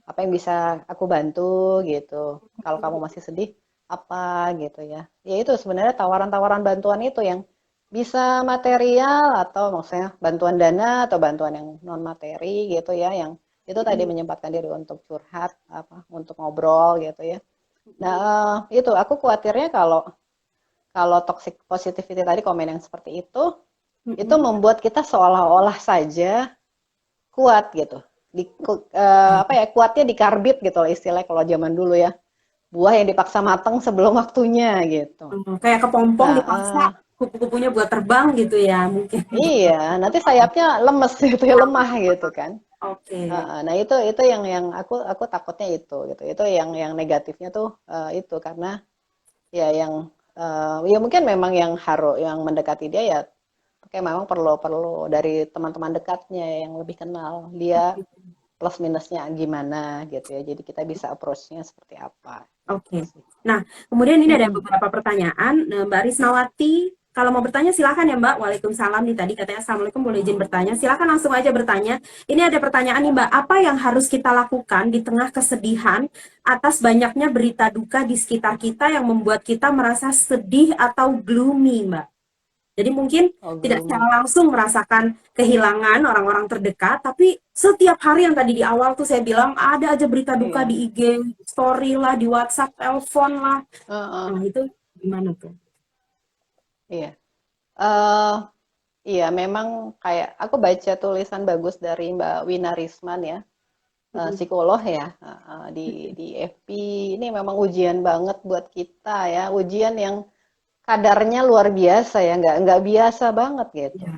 apa yang bisa aku bantu gitu. Kalau kamu masih sedih apa gitu ya. Ya itu sebenarnya tawaran-tawaran bantuan itu yang bisa material atau maksudnya bantuan dana atau bantuan yang non materi gitu ya yang itu tadi Mm-mm, menyempatkan diri untuk curhat apa untuk ngobrol gitu ya. Nah, mm-mm, itu aku khawatirnya kalau kalau toxic positivity tadi komen yang seperti itu mm-mm. membuat kita seolah-olah saja kuat gitu. Apa ya kuatnya dikarbit gitu loh istilahnya kalau zaman dulu ya. Buah yang dipaksa matang sebelum waktunya gitu. Kayak kepompong Nah, dipaksa kupu-kupunya buat terbang gitu ya mungkin. iya, nanti sayapnya lemes gitu ya, lemah gitu kan. Oke. Heeh, nah itu yang aku takutnya itu gitu. Itu yang negatifnya tuh itu karena ya yang ya mungkin memang yang mendekati dia ya kayak memang perlu perlu dari teman-teman dekatnya yang lebih kenal dia plus minusnya gimana gitu ya. Jadi kita bisa approach-nya seperti apa gitu Oke. sih. Nah, kemudian ini ada Mm-mm. beberapa pertanyaan. Nah, Mbak Risnawati, kalau mau bertanya silakan ya Mbak. Waalaikumsalam nih tadi katanya Assalamualaikum boleh izin bertanya. Silakan langsung aja bertanya. Ini ada pertanyaan nih Mbak. Apa yang harus kita lakukan di tengah kesedihan atas banyaknya berita duka di sekitar kita yang membuat kita merasa sedih atau gloomy Mbak? Jadi mungkin Oh, tidak secara gloomy. langsung merasakan kehilangan orang-orang terdekat, tapi setiap hari yang tadi di awal tuh saya bilang ada aja berita duka Iya. di IG, story lah, di WhatsApp, telepon lah. Heeh, Nah itu gimana tuh? iya. eh iya, memang kayak aku baca tulisan bagus dari Mbak Wina Risman ya, psikolog ya, di FB. Ini memang ujian banget buat kita ya, ujian yang kadarnya luar biasa ya, nggak biasa banget gitu. Ya.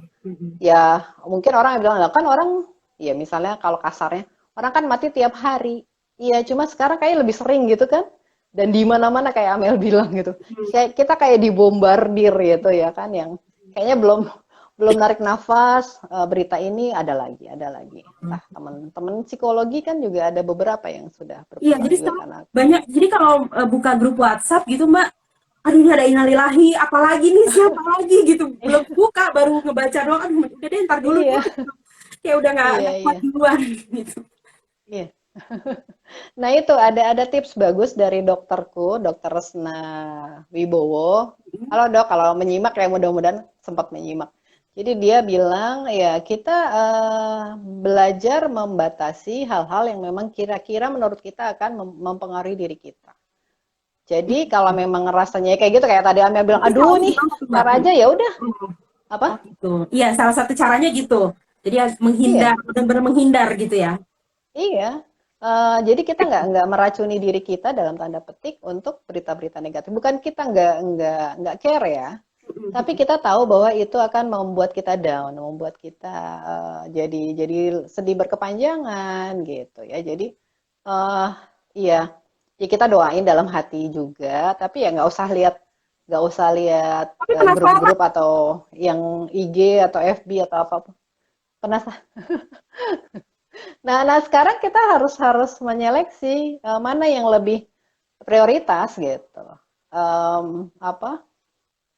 Ya mungkin orang yang bilang, lah kan orang, ya misalnya kalau kasarnya, orang kan mati tiap hari. Iya, cuma sekarang kayak lebih sering gitu kan. Dan di mana-mana kayak Amel bilang gitu. Kayak kita kayak dibombardir gitu ya kan, yang kayaknya belum belum narik nafas, berita ini ada lagi, ada lagi. Entah teman-teman psikologi kan juga ada beberapa yang sudah Iya, berpulang jadi juga sekarang karena banyak. Jadi kalau buka grup WhatsApp gitu Mbak, aduh ini ada innalillahi, apalagi nih siapa lagi gitu. Belum buka, baru ngebaca doang, aduh udah deh ntar dulu iya, deh. Kayak udah iya, nggak kuat iya, duluan gitu. iya. Nah itu ada tips bagus dari dokterku, Dokter Resna Wibowo. Halo dok, kalau menyimak ya mudah-mudahan sempat menyimak. Jadi dia bilang ya kita belajar membatasi hal-hal yang memang kira-kira menurut kita akan mempengaruhi diri kita. Jadi kalau memang rasanya kayak gitu kayak tadi Amel bilang, Itu aduh caranya nih, gimana tuh, Mbak? ntar aja ya udah apa? Oh gitu. Iya, salah satu caranya gitu. Jadi menghindar, Iya, benar-benar menghindar gitu ya. iya. Jadi kita nggak meracuni diri kita dalam tanda petik untuk berita-berita negatif. Bukan kita nggak care ya, tapi kita tahu bahwa itu akan membuat kita down, membuat kita jadi sedih berkepanjangan gitu ya. Jadi eh iya, ya kita doain dalam hati juga, tapi ya nggak usah lihat Tapi penasaran. grup-grup atau yang IG atau FB atau apapun. Penasaran. Nah, sekarang kita harus harus menyeleksi mana yang lebih prioritas gitu. Apa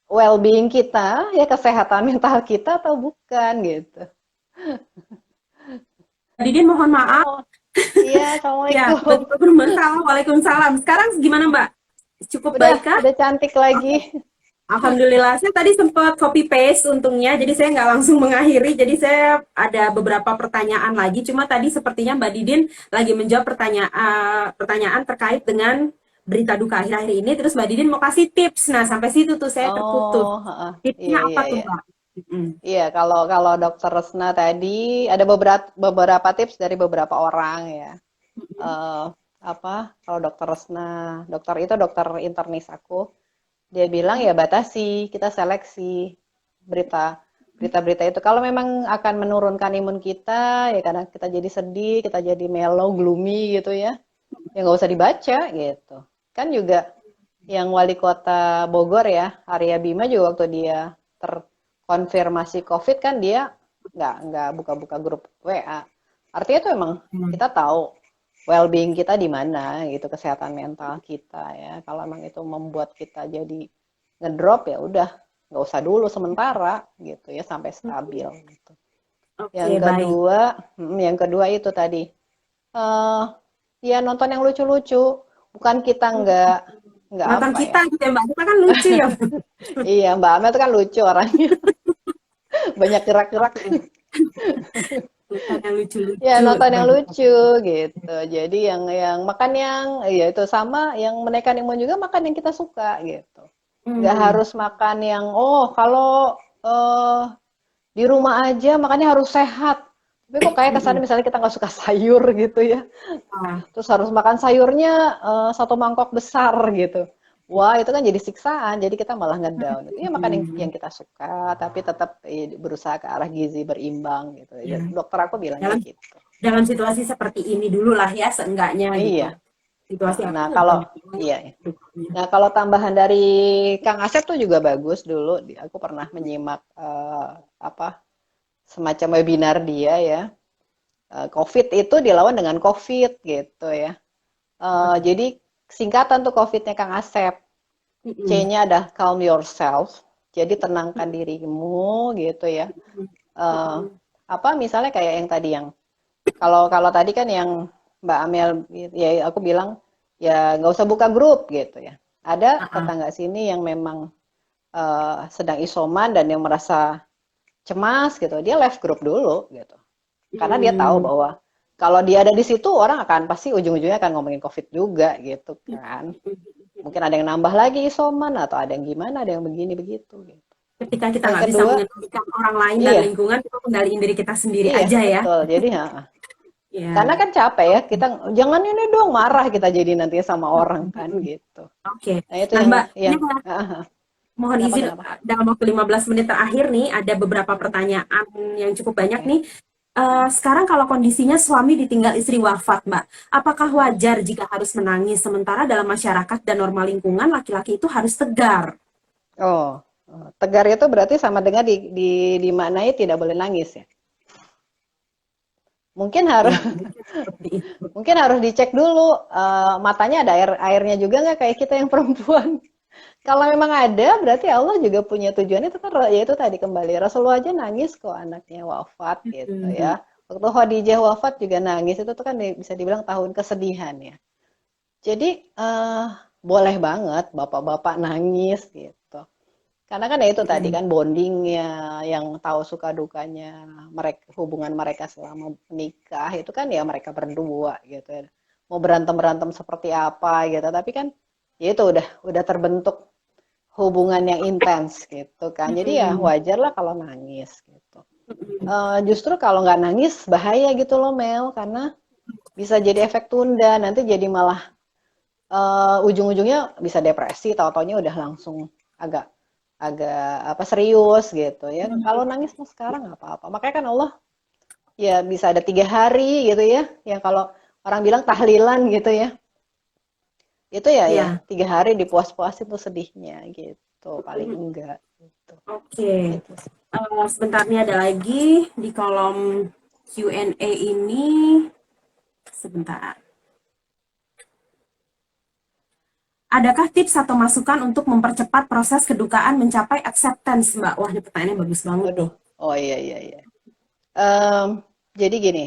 well-being kita, ya kesehatan mental kita atau bukan gitu. Didin mohon maaf. Oh, iya, Ya, Assalamualaikum. tiba-tiba bermasalah. Waalaikumsalam. Sekarang gimana, Mbak? Cukup Udah, baik kah? udah cantik Oke. lagi. Alhamdulillah, saya tadi sempat copy paste untungnya, jadi saya nggak langsung mengakhiri, jadi saya ada beberapa pertanyaan lagi, cuma tadi sepertinya Mbak Didin lagi menjawab pertanyaan terkait dengan berita duka akhir-akhir ini, terus Mbak Didin mau kasih tips, nah sampai situ tuh saya terputus. Oh, heeh. Iya, Tipsnya iya, apa tuh iya. Mbak? Mm-mm. Iya, kalau kalau Dokter Resna tadi ada beberapa tips dari beberapa orang ya. Eh, apa? Kalau Dokter Resna, dokter itu dokter internis aku, dia bilang ya batasi, kita seleksi berita berita-berita itu. Kalau memang akan menurunkan imun kita, ya karena kita jadi sedih, kita jadi mellow, gloomy gitu ya nggak usah dibaca gitu. Kan juga yang wali kota Bogor ya, Arya Bima juga waktu dia terkonfirmasi COVID kan dia nggak buka-buka grup WA. Artinya itu emang kita tahu well-being kita di mana gitu, kesehatan mental kita ya. Kalau emang itu membuat kita jadi ngedrop ya udah nggak usah dulu sementara gitu ya sampai stabil gitu. Yang Oke, baik. kedua, yang kedua itu tadi eh ya nonton yang lucu-lucu. Bukan kita nggak Nonton apa kita ya. gitu ya Mbak, kita kan lucu ya. Iya, Mbak Amel tuh kan lucu orangnya, banyak gerak-gerak. Oke, nonton yang Ya lucu-lucu. nonton yang Baik. lucu gitu. Jadi yang makan yang ya itu sama yang menaikkan imun juga makan yang kita suka gitu. Nggak Hmm. harus makan yang kalau di rumah aja makannya harus sehat. Tapi kok kayak kesannya Mm-mm. misalnya kita nggak suka sayur gitu ya. Ah, Terus harus makan sayurnya satu mangkok besar gitu. Wah, itu kan jadi siksaan, jadi kita malah ngedown. Itu ya makan yang mm. kita suka, tapi tetap berusaha ke arah gizi berimbang gitu. Ya. Dokter aku bilangnya Dalam gitu. dalam situasi seperti ini dulu lah ya seenggaknya Iya. gitu. Situasi apa Nah, ya kalau banyak banget iya. dukanya. Nah, kalau tambahan dari Kang Asep tuh juga bagus dulu. Aku pernah menyimak apa semacam webinar dia ya. COVID itu dilawan dengan COVID gitu ya. Apa tuh? Jadi singkatan tuh COVID-nya Kang Asep. Mm-mm. C-nya ada calm yourself. Jadi tenangkan dirimu gitu ya. Eh, Mm-mm. apa misalnya kayak yang tadi yang kalau kalau tadi kan yang Mbak Amel ya aku bilang ya nggak usah buka grup gitu ya. Ada Ah, ah. tetangga sini yang memang sedang isoman dan yang merasa cemas gitu, dia left grup dulu gitu. Karena dia tahu Hmm. bahwa kalau dia ada di situ orang akan pasti ujung-ujungnya akan ngomongin COVID juga gitu kan. Mungkin ada yang nambah lagi isoman atau ada yang gimana, ada yang begini begitu gitu. Ketika kita Yang nggak bisa kedua, mengendalikan orang lain dan iya, lingkungan, kita kendaliin diri kita sendiri iya aja ya. betul. Jadi karena Ya, kan capek ya, kita jangan ini dong marah kita jadi nanti sama orang kan gitu. oke. Nah itu Nah, yang Mbak, ini yang mohon kenapa izin kenapa? dalam waktu 15 menit terakhir nih ada beberapa pertanyaan yang cukup banyak Oke. nih. Sekarang kalau kondisinya suami ditinggal istri wafat, Mbak, apakah wajar jika harus menangis sementara dalam masyarakat dan norma lingkungan laki-laki itu harus tegar? Oh, tegar itu berarti sama dengan dimaknai tidak boleh nangis ya. Mungkin harus Ya, mungkin seperti itu. mungkin harus dicek dulu matanya ada airnya juga nggak kayak kita yang perempuan. Kalau memang ada, berarti Allah juga punya tujuan itu kan ya itu tadi kembali Rasulullah aja nangis kok anaknya wafat gitu Hmm. ya. Waktu Khadijah wafat juga nangis itu tuh kan bisa dibilang tahun kesedihan ya. Jadi boleh banget bapak-bapak nangis gitu. Karena kan ya itu tadi Mm-mm. kan bondingnya, yang tahu suka dukanya, mereka hubungan mereka selama menikah itu kan ya mereka berdua gitu ya. Mau berantem berantem seperti apa gitu, tapi kan ya itu udah terbentuk hubungan yang intens gitu kan. Jadi ya Mm-mm. wajar lah kalau nangis gitu. Mm-mm. Justru kalau nggak nangis bahaya gitu loh Mel, karena bisa jadi efek tunda, nanti jadi malah ujung-ujungnya bisa depresi, tahu-taunya udah langsung agak agak apa serius gitu ya. Kalau nangis mah sekarang nggak apa-apa. Makanya kan Allah ya bisa ada 3 hari gitu ya. Yang kalau orang bilang tahlilan gitu ya. Itu ya Ya, 3 hari dipuas-puasin tuh sedihnya gitu. Paling mm-mm. enggak gitu. Oke. Itu sih. Sebentar nih ada lagi di kolom Q&A ini. Sebentar. Adakah tips atau masukan untuk mempercepat proses kedukaan mencapai acceptance, Mbak? Wah, ini pertanyaannya bagus banget nih. Waduh. Oh iya iya iya. Em, jadi gini.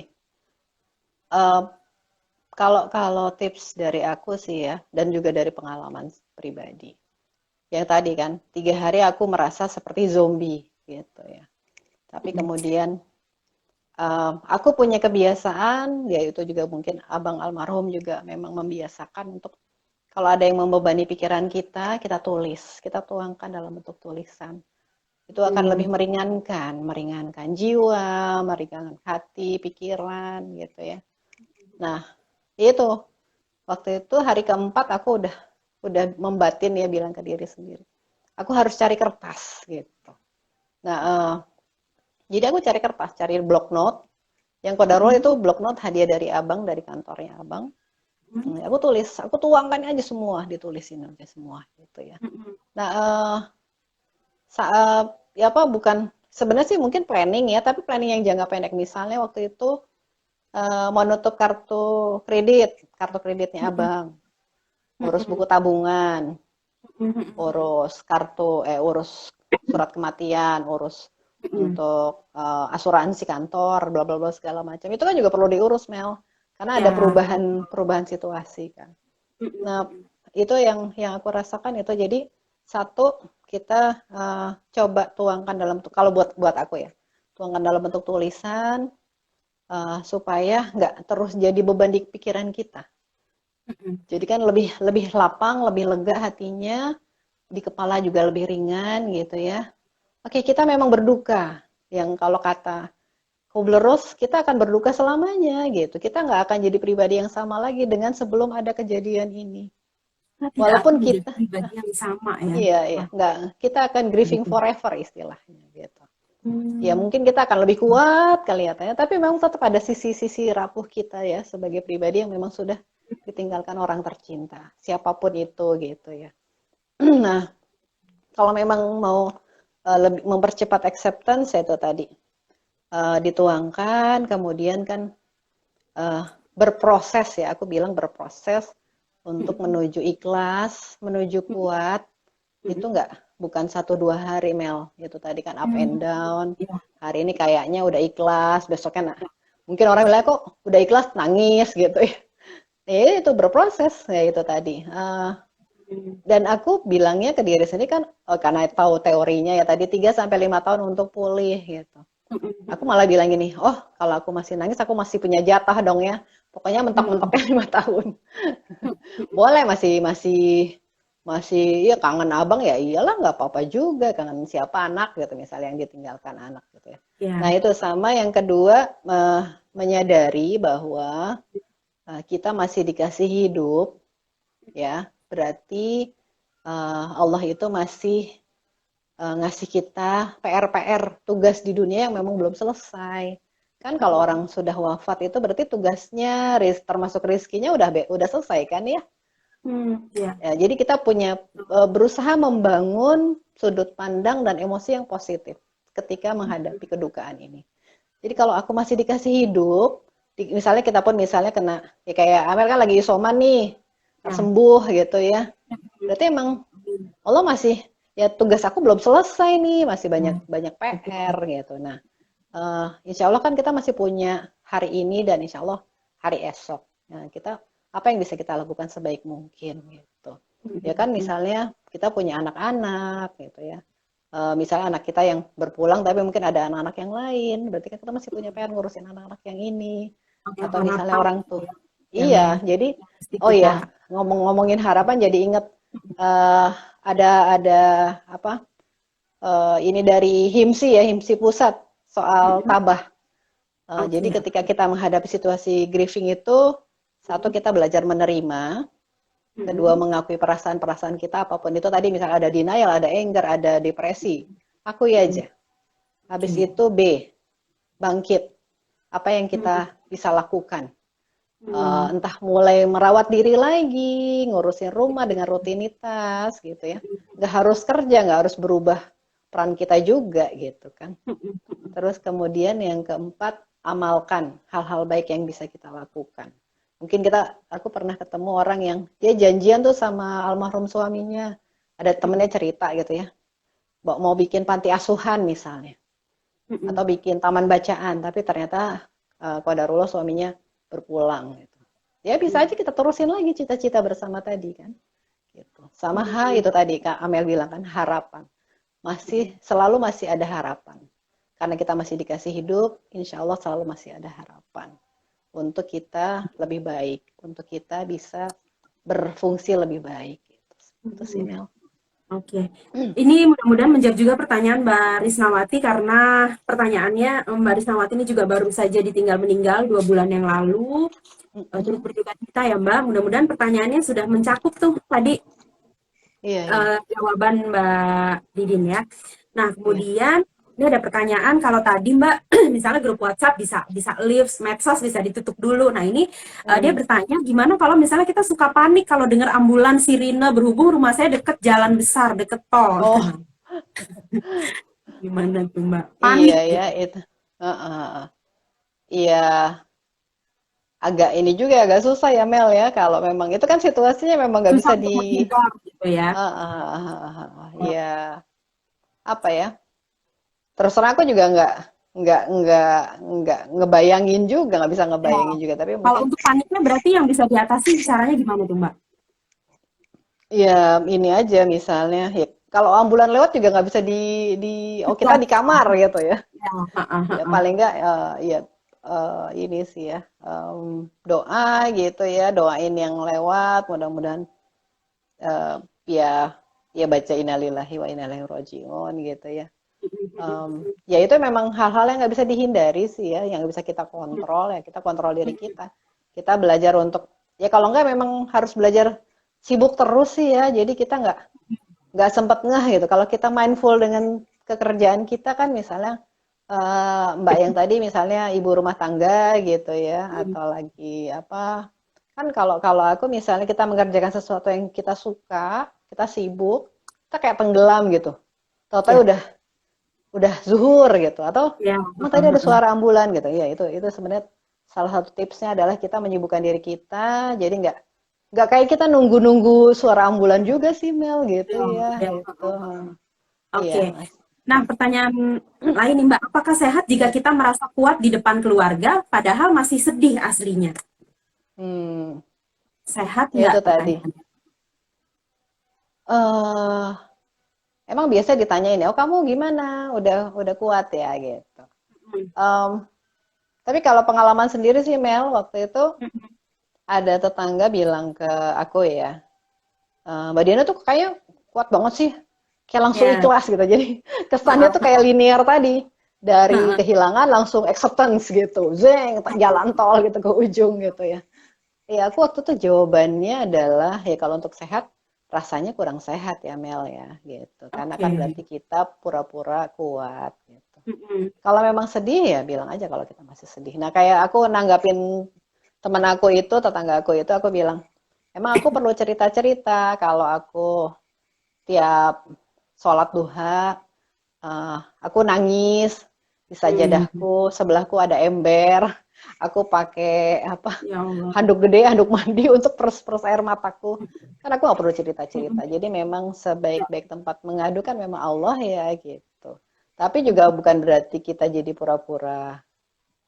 em, kalau kalau tips dari aku sih ya, dan juga dari pengalaman pribadi. Yang tadi kan, 3 hari aku merasa seperti zombie gitu ya. Tapi kemudian aku punya kebiasaan, yaitu juga mungkin abang almarhum juga memang membiasakan untuk kalau ada yang membebani pikiran kita, kita tulis, kita tuangkan dalam bentuk tulisan. Itu akan Hmm, lebih meringankan, meringankan jiwa, meringankan hati, pikiran gitu ya. Nah, itu waktu itu hari keempat aku udah membatin ya bilang ke diri sendiri. Aku harus cari kertas gitu. Nah, jadi aku cari kertas, cari block note. Yang kodarul itu block note hadiah dari abang, dari kantornya abang. Aku tulis, aku tuangkan aja semua, ditulisin aja semua gitu ya. Nah, ya apa bukan sebenarnya sih mungkin planning ya, tapi planning yang jangka pendek. Misalnya waktu itu mau nutup kartu kreditnya abang, urus buku tabungan, urus surat kematian, urus untuk asuransi kantor, bla bla bla segala macam. Itu kan juga perlu diurus Mel, karena ada ya. perubahan situasi kan. Nah, itu yang aku rasakan itu jadi satu kita coba tuangkan dalam kalau buat buat aku ya, tuangkan dalam bentuk tulisan supaya nggak terus jadi beban di pikiran kita. Jadi kan lebih lebih lapang, lebih lega hatinya, di kepala juga lebih ringan gitu ya. Oke, kita memang berduka. Yang kalau kata Kubler-Ross, kita akan berduka selamanya gitu. Kita nggak akan jadi pribadi yang sama lagi dengan sebelum ada kejadian ini. Kita tidak akan Walaupun menjadi kita, pribadi yang sama ya. iya, iya, Wah, nggak, kita akan grieving gitu. forever istilahnya gitu. Ya Hmm, mungkin kita akan lebih kuat kelihatannya, tapi memang tetap ada sisi-sisi rapuh kita ya sebagai pribadi yang memang sudah ditinggalkan orang tercinta, siapapun itu gitu ya. Nah, kalau memang mau lebih mempercepat acceptance ya itu tadi dituangkan, kemudian kan uh, berproses ya, aku bilang berproses untuk menuju ikhlas, menuju kuat, itu nggak bukan 1 2 hari Mel, itu tadi kan up and down, ya. hari ini kayaknya udah ikhlas, besoknya nah, mungkin orang bilang kok udah ikhlas nangis gitu ya, itu berproses ya itu tadi. Dan aku bilangnya ke diri sendiri kan, karena tahu teorinya ya tadi 3 sampai 5 tahun untuk pulih gitu. Aku malah bilang gini, oh kalau aku masih nangis aku masih punya jatah dong ya. Pokoknya mentok-mentoknya 5 tahun. Boleh masih masih masih ya kangen abang ya iyalah nggak apa-apa juga kangen siapa anak gitu misalnya yang ditinggalkan anak gitu ya. Nah Ya. itu sama yang kedua menyadari bahwa kita masih dikasih hidup ya berarti Allah itu masih ngasih kita PR-PR tugas di dunia yang memang belum selesai. Kan kalau orang sudah wafat itu berarti tugasnya termasuk rizkinya udah selesai kan ya. Ya. Ya, jadi kita punya berusaha membangun sudut pandang dan emosi yang positif ketika menghadapi kedukaan ini. Jadi kalau aku masih dikasih hidup, misalnya kita pun misalnya kena ya kayak Amel kan lagi isoman nih, Ya. sembuh gitu ya. Berarti emang Allah masih ya tugas aku belum selesai nih, masih banyak Ya. banyak PR Betul. gitu. Nah, insya Allah kan kita masih punya hari ini dan insya Allah hari esok. Nah, kita apa yang bisa kita lakukan sebaik mungkin gitu. Ya kan misalnya kita punya anak-anak gitu ya. misalnya anak kita yang berpulang tapi mungkin ada anak-anak yang lain, berarti kan kita masih punya PR ngurusin anak-anak yang ini. Oke, Atau misalnya harapan orang gitu tuh, ya, ya Mbak ya. iya, jadi Pasti oh kita. iya, ngomongin harapan jadi inget, eh, ada apa, ini dari HIMSI ya, HIMSI pusat soal Mm-mm. tabah. Jadi Oke. ketika kita menghadapi situasi grieving itu, satu kita belajar menerima, kedua Mm-mm. mengakui perasaan-perasaan kita apapun itu tadi, misalnya ada denial, ada anger, ada depresi, akui Mm-mm. aja. Habis Oke. itu B, bangkit. Apa yang Mm-mm. kita bisa lakukan? Mm-mm. Entah mulai merawat diri lagi, ngurusin rumah dengan rutinitas gitu ya. Nggak harus kerja, nggak harus berubah peran kita juga gitu kan. Mm-mm. Terus kemudian yang keempat, amalkan hal-hal baik yang bisa kita lakukan. Mungkin aku pernah ketemu orang yang dia janjian tuh sama almarhum suaminya. Ada temennya cerita gitu ya, mau bikin panti asuhan misalnya, Mm-mm. atau bikin taman bacaan, tapi ternyata qadarullah suaminya berpulang gitu. Ya bisa aja kita terusin lagi cita-cita bersama tadi kan. Gitu. Sama itu tadi Kak Amel bilang kan, harapan. Selalu masih ada harapan. Karena kita masih dikasih hidup, insya Allah selalu masih ada harapan untuk kita lebih baik, untuk kita bisa berfungsi lebih baik. Gitu. Itu sih Mm-mm. Mel. Oke. Ini mudah-mudahan menjawab juga pertanyaan Mbak Risnawati karena pertanyaannya Mbak Risnawati ini juga baru saja ditinggal meninggal 2 bulan yang lalu. Turut berduka cita ya Mbak. Mudah-mudahan pertanyaannya sudah mencakup tuh tadi Iya, iya, jawaban Mbak Didin ya. Nah, iya. kemudian ini ada pertanyaan kalau tadi Mbak misalnya grup WhatsApp bisa bisa leave, medsos bisa ditutup dulu. Nah, ini dia Hmm. bertanya gimana kalau misalnya kita suka panik kalau dengar ambulans sirine berhubung rumah saya deket jalan besar, deket tol. Oh, Gimana tuh Mbak? iya Panik ya gitu. itu. Heeh, heeh. Iya, agak ini juga agak susah ya Mel ya kalau memang itu kan situasinya memang nggak Susah bisa untuk menghindar gitu ya. Iya, apa ya? Terus terang aku juga nggak ngebayangin juga, nggak bisa Ya. ngebayangin juga. Tapi Kalau mungkin untuk paniknya berarti yang bisa diatasi caranya gimana tuh Mbak? ya ini aja misalnya, ya, kalau ambulan lewat juga nggak bisa oh kita Cepat. di kamar gitu ya. Ya, ha, ha, ha, Ya ha. paling nggak ya ini sih ya, doa gitu ya, doain yang lewat, mudah-mudahan eh, ya ya baca innalillahi wa inna ilaihi rajiun gitu ya. Ya itu memang hal-hal yang nggak bisa dihindari sih ya, yang nggak bisa kita kontrol ya, kita kontrol diri kita. Kita belajar untuk, ya kalau nggak memang harus belajar sibuk terus sih ya, jadi kita nggak sempet ngeh gitu. Kalau kita mindful dengan pekerjaan kita kan, misalnya Mbak yang tadi misalnya ibu rumah tangga gitu ya, atau lagi apa, kan kalau kalau aku misalnya kita mengerjakan sesuatu yang kita suka, kita sibuk, kita kayak tenggelam gitu. Tahu-tahu Ya, udah zuhur gitu, atau ya, emang ha, tadi ada ha, ha. suara ambulan gitu ya. Itu sebenarnya salah satu tipsnya adalah kita menyibukkan diri kita, jadi nggak kayak kita nunggu-nunggu suara ambulan juga sih Mel gitu Ya, ya ya, ha, gitu. ha, ha. Iya Oke. Mas. Nah, pertanyaan lain nih Mbak, apakah sehat jika Iya. kita merasa kuat di depan keluarga padahal masih sedih aslinya? Hmm, Sehat ya nggak itu tadi. pertanyaannya? eh Emang biasa ditanyain ya, oh kamu gimana? Udah kuat ya gitu. Hmm. Em, tapi kalau pengalaman sendiri sih Mel, waktu itu ada tetangga bilang ke aku ya, Mbak Diana tuh kayaknya kuat banget sih, kayak langsung Ya. ikhlas gitu. Jadi kesannya tuh Ha, kayak linear tadi, ha, dari ha. kehilangan langsung acceptance gitu, zeng jalan tol gitu ke ujung gitu ya. Ya aku waktu itu jawabannya adalah ya kalau untuk sehat rasanya kurang sehat ya Mel ya gitu. Karena kan Oke. berarti kita pura-pura kuat gitu. Mm-mm. Kalau memang sedih ya bilang aja kalau kita masih sedih. Nah kayak aku nanggapin teman aku itu, tetangga aku itu, aku bilang, emang aku perlu cerita-cerita kalau aku tiap sholat duha, aku nangis di Hmm. sajadahku, sebelahku ada ember, aku pakai apa, Ya Allah. handuk gede, handuk mandi untuk peres-peres air mataku. Kan aku nggak perlu cerita-cerita. Mm-mm. Jadi memang Ya. sebaik-baik tempat mengadu kan memang Allah ya gitu. Tapi juga bukan berarti kita jadi pura-pura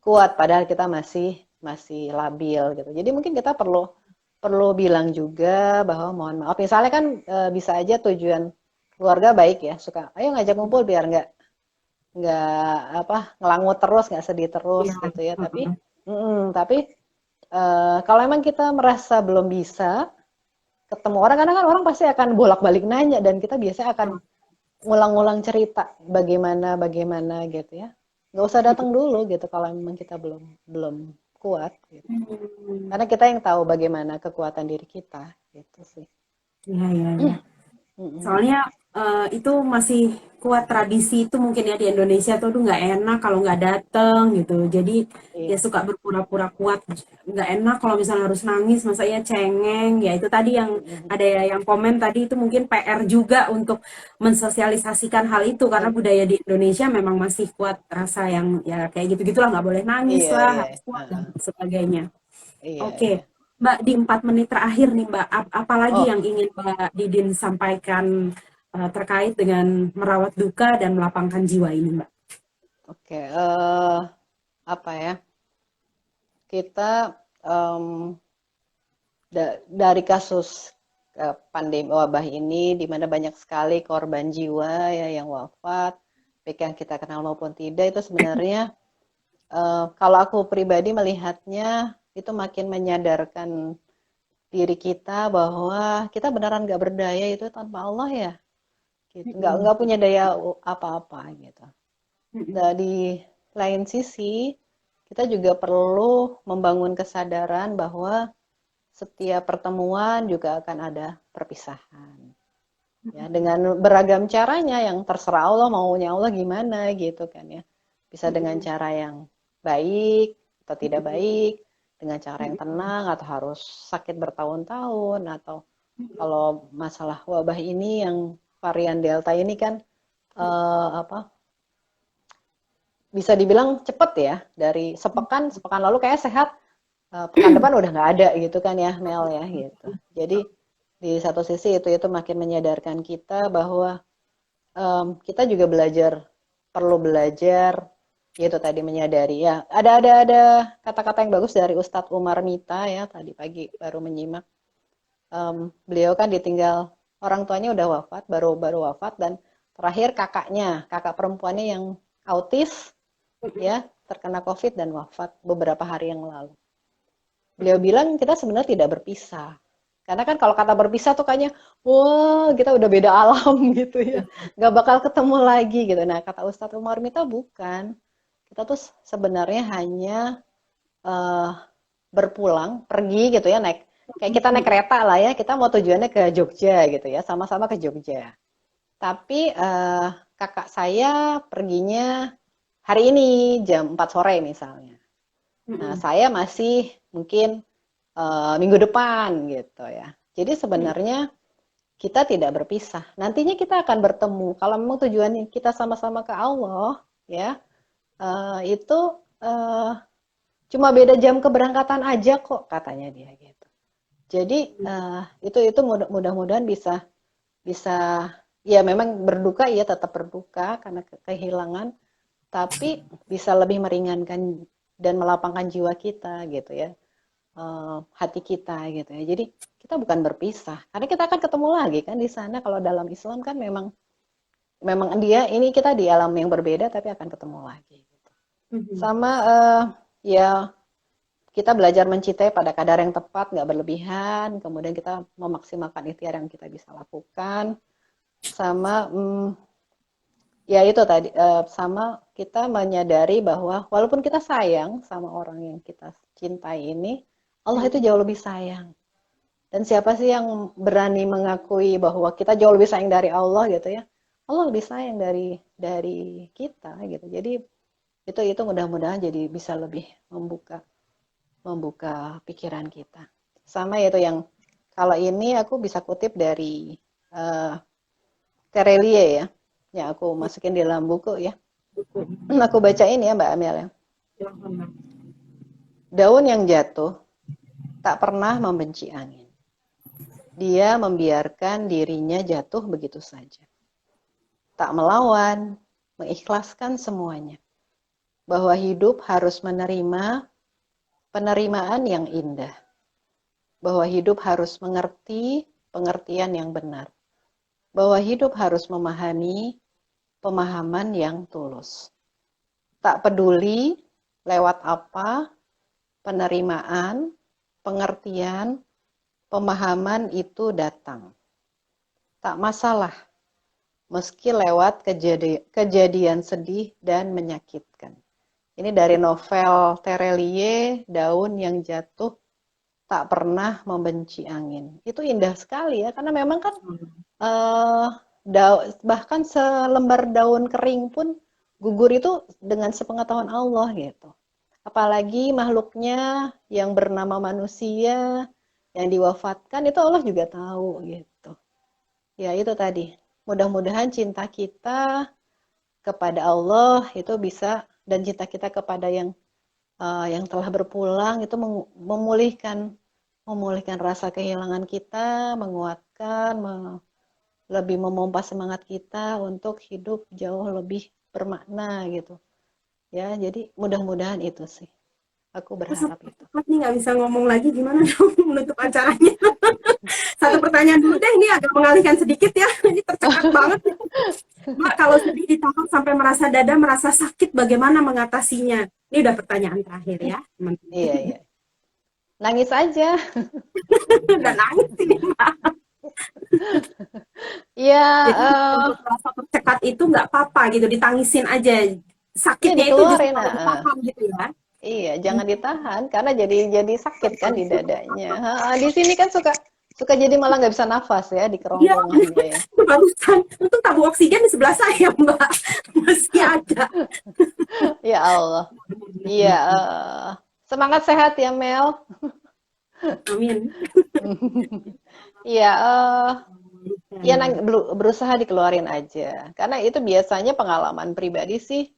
kuat padahal kita masih masih labil gitu. Jadi mungkin kita perlu perlu bilang juga bahwa mohon maaf. Misalnya kan bisa aja tujuan keluarga baik ya, suka ayo ngajak ngumpul biar nggak apa ngelangut terus, nggak sedih terus Iya. gitu ya. Tapi Heeh. tapi kalau emang kita merasa belum bisa ketemu orang, karena kan orang pasti akan bolak-balik nanya dan kita biasanya akan ngulang-ngulang cerita bagaimana bagaimana gitu ya. Nggak usah datang dulu gitu kalau memang kita belum belum kuat gitu. Hmm. Karena kita yang tahu bagaimana kekuatan diri kita gitu sih. Iya, iya, iya. Mm-mm. Soalnya itu masih kuat tradisi itu mungkin ya di Indonesia tuh aduh nggak enak kalau nggak dateng gitu. Jadi ya Iya. suka berpura-pura kuat. Nggak enak kalau misalnya harus nangis, masa ya cengeng. Ya itu tadi yang Mm-mm. ada yang komen tadi itu mungkin PR juga untuk mensosialisasikan hal itu karena Mm. budaya di Indonesia memang masih kuat rasa yang ya kayak gitu-gitulah nggak boleh nangis Iya, lah, iya. harus kuat dan Heeh. sebagainya. Iya, Oke, iya. Mbak, di 4 menit terakhir nih, Mbak, apalagi Oh, yang ingin Mbak Didin sampaikan terkait dengan merawat duka dan melapangkan jiwa ini, Mbak? oke. Apa ya? Kita em, dari kasus pandemi wabah ini, di mana banyak sekali korban jiwa ya yang wafat, baik yang kita kenal maupun tidak, itu sebenarnya kalau aku pribadi melihatnya itu makin menyadarkan diri kita bahwa kita beneran nggak berdaya itu tanpa Allah ya, gitu. Nggak Mm-mm. punya daya apa-apa gitu. Mm-mm. Dan di lain sisi, kita juga perlu membangun kesadaran bahwa setiap pertemuan juga akan ada perpisahan. Ya, dengan beragam caranya yang terserah Allah maunya Allah gimana gitu kan ya. Bisa dengan Mm-mm. cara yang baik atau tidak Mm-mm. baik, dengan cara yang Mm-mm. tenang atau harus sakit bertahun-tahun, atau kalau masalah wabah ini yang varian Delta ini kan apa bisa dibilang cepet ya, dari sepekan sepekan lalu kayak sehat, pekan depan udah nggak ada gitu kan ya Mel ya gitu. Jadi di satu sisi itu makin menyadarkan kita bahwa kita juga perlu belajar gitu tadi, menyadari ya. Ada kata-kata yang bagus dari Ustadz Umar Mita ya, tadi pagi baru menyimak. Beliau kan ditinggal orang tuanya udah wafat, baru baru wafat, dan terakhir kakak perempuannya yang autis ya terkena COVID dan wafat beberapa hari yang lalu. Beliau bilang kita sebenarnya tidak berpisah. Karena kan kalau kata berpisah tuh kayaknya, wah kita udah beda alam gitu ya. Nggak bakal ketemu lagi gitu. Nah kata Ustadz Umar Mita bukan. Kita tuh sebenarnya hanya uh, berpulang, pergi gitu ya, naik. Kayak kita naik kereta lah ya, kita mau tujuannya ke Jogja gitu ya, sama-sama ke Jogja. Tapi kakak saya perginya hari ini jam 4 sore misalnya. Nah, Mm-mm. saya masih mungkin minggu depan gitu ya. Jadi Mm-mm. sebenarnya kita tidak berpisah. Nantinya kita akan bertemu. Kalau memang tujuan kita sama-sama ke Allah, ya itu eh, cuma beda jam keberangkatan aja kok katanya dia gitu. Jadi itu mudah-mudahan bisa bisa ya memang berduka ya tetap berduka karena kehilangan, tapi bisa lebih meringankan dan melapangkan jiwa kita gitu ya, hati kita gitu ya. Jadi kita bukan berpisah, karena kita akan ketemu lagi kan di sana. Kalau dalam Islam kan memang memang dia ini kita di alam yang berbeda tapi akan ketemu lagi. Gitu. Mm-mm. Sama ya kita belajar mencintai pada kadar yang tepat, nggak berlebihan. Kemudian kita memaksimalkan ikhtiar yang kita bisa lakukan. Sama ya itu tadi sama kita menyadari bahwa walaupun kita sayang sama orang yang kita cintai ini, Allah itu jauh lebih sayang. Dan siapa sih yang berani mengakui bahwa kita jauh lebih sayang dari Allah gitu ya? Allah lebih sayang dari kita gitu. Jadi itu mudah-mudahan jadi bisa lebih membuka membuka pikiran kita. Sama yaitu yang kalau ini aku bisa kutip dari uh, Terelie ya, yang aku masukin di dalam buku ya. Aku bacain ya Mbak Amel ya. Silahkan, Mbak. Daun yang jatuh tak pernah membenci angin. Dia membiarkan dirinya jatuh begitu saja. Tak melawan, mengikhlaskan semuanya. Bahwa hidup harus menerima penerimaan yang indah. Bahwa hidup harus mengerti pengertian yang benar. bahwa hidup harus memahami pemahaman yang tulus. Tak peduli lewat apa, penerimaan, pengertian, pemahaman itu datang. Tak masalah, meski lewat kejadian sedih dan menyakitkan. Ini dari novel Terelie, Daun yang Jatuh Tak Pernah Membenci Angin. Itu indah sekali ya, karena memang kan bahkan selembar daun kering pun gugur itu dengan sepengetahuan Allah gitu. Apalagi makhluknya yang bernama manusia yang diwafatkan itu Allah juga tahu gitu. Ya itu tadi. Mudah-mudahan cinta kita kepada Allah itu bisa, dan cinta kita kepada yang telah berpulang itu memulihkan rasa kehilangan kita, menguatkan, lebih memompa semangat kita untuk hidup jauh lebih bermakna gitu. Ya, jadi mudah-mudahan itu sih. Aku berharap itu. Nih nggak bisa ngomong lagi, gimana dong menutup acaranya? Satu pertanyaan dulu deh, ini agak mengalihkan sedikit ya. Ini tercekat banget. Mbak, kalau sedih ditahan sampai merasa dada, merasa sakit, bagaimana mengatasinya? Ini udah pertanyaan terakhir ya, teman-teman. Iya, iya. Nangis aja. Udah nangis ini, Mbak. Iya. Untuk merasa tercekat itu nggak apa-apa gitu, ditangisin aja. Sakitnya ya, itu justru dikeluarin. ditahan gitu ya. Iya, jangan ditahan karena jadi sakit kan di dadanya. Di sini kan suka jadi malah nggak bisa nafas ya di kerongkongannya ya. Barusan, untung tabung oksigen di sebelah saya, Mbak. Masih ada. Ya Allah. Iya, semangat sehat ya Mel. Amin. Iya, ya berusaha dikeluarin aja. Karena itu biasanya pengalaman pribadi sih.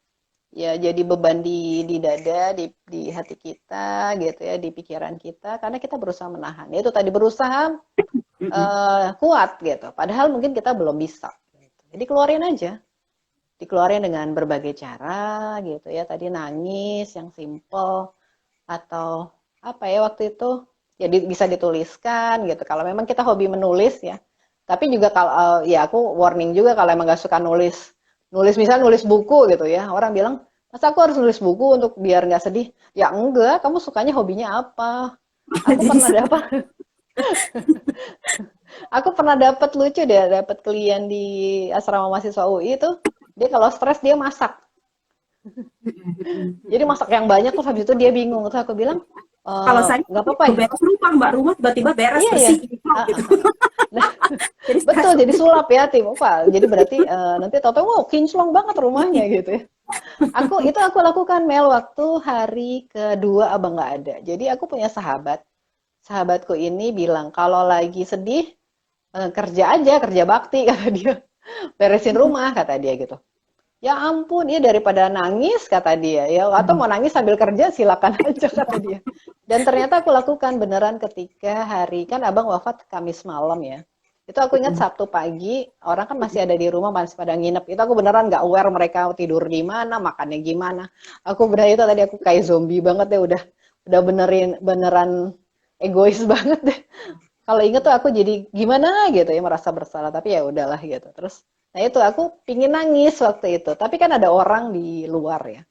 Ya jadi beban di dada, di hati kita gitu ya, di pikiran kita, karena kita berusaha menahan. Itu tadi berusaha kuat gitu, padahal mungkin kita belum bisa gitu. Jadi keluarin aja, dikeluarin dengan berbagai cara gitu ya, tadi nangis yang simple, atau apa ya waktu itu ya bisa dituliskan gitu kalau memang kita hobi menulis ya. Tapi juga kalau ya aku warning juga kalau emang gak suka nulis misalnya nulis buku gitu ya, orang bilang masa aku harus nulis buku untuk biar nggak sedih. Ya enggak, kamu sukanya hobinya apa? Aku pernah dapat lucu deh, dapat klien di asrama mahasiswa UI itu, dia kalau stres dia masak. Jadi masak yang banyak terus habis itu dia bingung. Terus aku bilang, kalau saya nggak apa-apa ya. Beres rumah tiba-tiba beres bersih. Gitu. Nah, betul, jadi sulap ya tim. Jadi berarti nanti tahu-tahu wow kinclong banget rumahnya gitu ya. Aku lakukan Mel waktu hari kedua abang nggak ada. Jadi aku punya sahabatku ini bilang kalau lagi sedih kerja bakti kata dia, beresin rumah kata dia gitu. Ya ampun, ya daripada nangis kata dia ya, atau mau nangis sambil kerja silakan aja kata dia. Dan ternyata aku lakukan beneran ketika hari kan abang wafat Kamis malam ya. Itu aku ingat Sabtu pagi, orang kan masih ada di rumah, masih pada nginep. Itu aku beneran nggak aware mereka tidur di mana, makannya gimana. Aku beneran itu tadi aku kayak zombie banget deh, udah beneran egois banget deh. Kalau inget tuh aku jadi gimana gitu ya, merasa bersalah, tapi ya udahlah gitu. Terus, nah itu aku pingin nangis waktu itu, tapi kan ada orang di luar ya.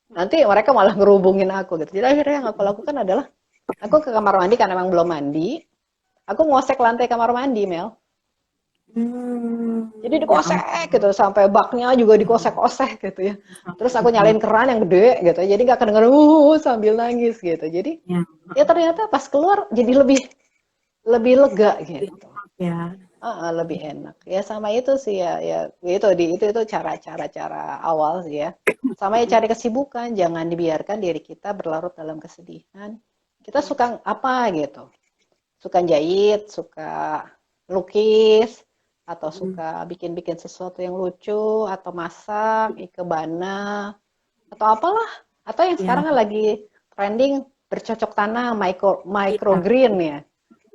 Nanti mereka malah ngerubungin aku gitu. Jadi akhirnya yang aku lakukan adalah aku ke kamar mandi karena emang belum mandi. Aku ngosek lantai kamar mandi, Mel. Jadi dikosek gitu, sampai baknya juga dikosek-kosek gitu ya. Terus aku nyalain keran yang gede gitu, jadi nggak kedengeran sambil nangis gitu. Jadi ya ternyata pas keluar jadi lebih lega gitu. Ya. Lebih enak. Ya sama itu sih ya itu cara awal sih ya. Sama ya cari kesibukan, jangan dibiarkan diri kita berlarut dalam kesedihan. Kita suka apa gitu. Suka jahit, suka lukis, atau suka bikin-bikin sesuatu yang lucu, atau masak, ikebana, atau apalah. Atau yang sekarang lagi trending bercocok tanam, microgreen ya.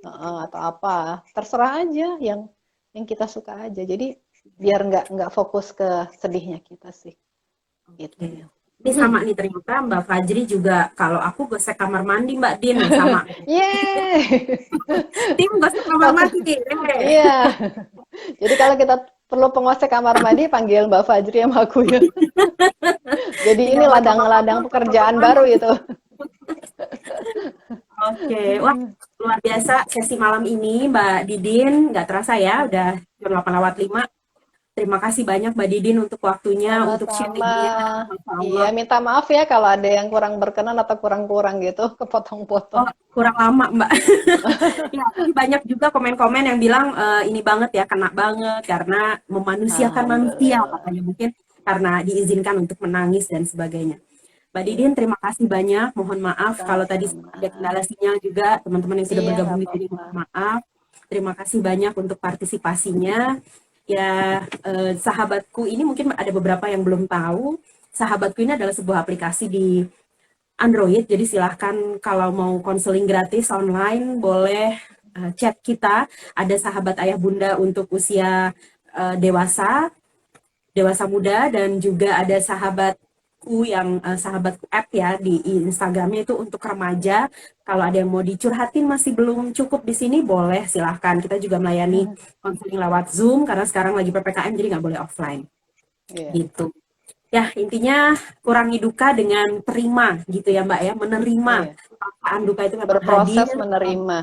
Atau apa. Terserah aja yang kita suka aja. Jadi biar nggak fokus ke sedihnya kita sih. Gitu ya. Ini sama nih ternyata Mbak Fajri juga kalau aku gosek kamar mandi Mbak Din sama. Yeay. Tim gosek kamar mandi. Iya. Jadi kalau kita perlu penguasa kamar mandi, panggil Mbak Fajri sama aku ya. Jadi ini Tinggal baca ladang-ladang apa-apa, pekerjaan apa-apa. baru itu. Oke, wah luar biasa sesi malam ini Mbak Didin, nggak terasa ya, udah jam 8:05. Terima kasih banyak Mbak Didin untuk waktunya, untuk Sama-sama. sharingnya, Masya Iya, Allah. minta maaf ya kalau ada yang kurang berkenan atau kurang-kurang gitu, kepotong-potong. Oh, kurang lama Mbak. Ya, tapi banyak juga komen-komen yang bilang ini banget ya, kena banget karena memanusiakan manusia Alhamdulillah. katanya mungkin karena diizinkan untuk menangis dan sebagainya. Mbak Iya, Didin, terima kasih banyak. Mohon maaf kalau tadi sama-sama. ada kendala sinyal juga. Teman-teman yang sudah Iya, nggak bergabung di sini, apa-apa. mohon maaf. Terima kasih banyak untuk partisipasinya. Ya, sahabatku ini mungkin ada beberapa yang belum tahu. Sahabatku ini adalah sebuah aplikasi di Android. Jadi silahkan kalau mau konseling gratis online, boleh chat kita. Ada sahabat ayah bunda untuk usia dewasa, dewasa muda, dan juga ada sahabatku yang sahabatku app ya di Instagramnya itu untuk remaja. Kalau ada yang mau dicurhatin masih belum cukup di sini, boleh silahkan. Kita juga melayani konseling lewat Zoom karena sekarang lagi PPKM jadi nggak boleh offline Iya, gitu. Ya, intinya kurangi duka dengan terima gitu ya Mbak ya, menerima iya. perasaan duka itu memang Berproses hadir, menerima.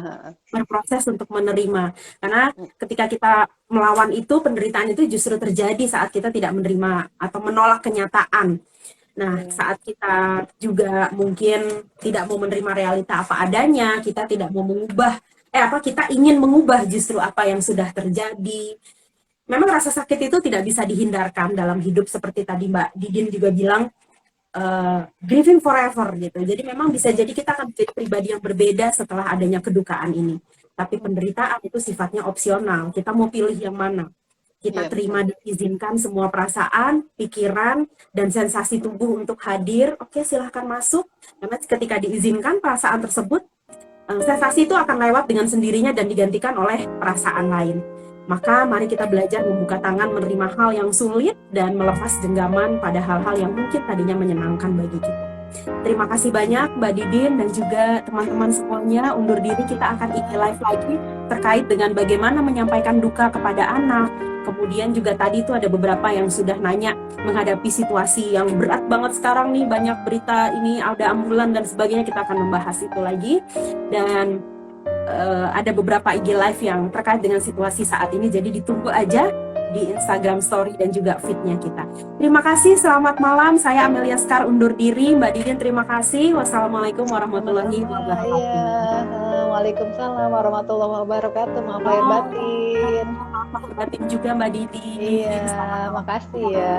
berproses untuk menerima. Karena ketika kita melawan itu, penderitaan itu justru terjadi saat kita tidak menerima atau menolak kenyataan. Nah, Iya, saat kita juga mungkin tidak mau menerima realita apa adanya, kita tidak mau mengubah, kita ingin mengubah justru apa yang sudah terjadi. Memang rasa sakit itu tidak bisa dihindarkan dalam hidup seperti tadi Mbak Didin juga bilang, grieving forever gitu. Jadi memang bisa jadi kita akan menjadi pribadi yang berbeda setelah adanya kedukaan ini. Tapi penderitaan itu sifatnya opsional. Kita mau pilih yang mana? Kita iya betul. terima dan izinkan semua perasaan, pikiran, dan sensasi tubuh untuk hadir. Oke, silahkan masuk. Karena ketika diizinkan perasaan tersebut, sensasi itu akan lewat dengan sendirinya dan digantikan oleh perasaan lain. Maka mari kita belajar membuka tangan menerima hal yang sulit dan melepas genggaman pada hal-hal yang mungkin tadinya menyenangkan bagi kita. Terima kasih banyak Mbak Didin dan juga teman-teman semuanya. Undur diri, kita akan IG live lagi terkait dengan bagaimana menyampaikan duka kepada anak. Kemudian juga tadi itu ada beberapa yang sudah nanya menghadapi situasi yang berat banget sekarang nih, banyak berita ini, ada ambulan dan sebagainya, kita akan membahas itu lagi. Dan ada beberapa IG live yang terkait dengan situasi saat ini, jadi ditunggu aja di Instagram Story dan juga feed-nya kita. Terima kasih, selamat malam. Saya Amelia Skar undur diri. Mbak Didin, terima kasih. Wassalamualaikum warahmatullahi Sama-sama. Iya. wabarakatuh. Waalaikumsalam warahmatullahi wabarakatuh. Maaf lahir batin. Maaf lahir batin juga Mbak Didin. Iya, makasih ya.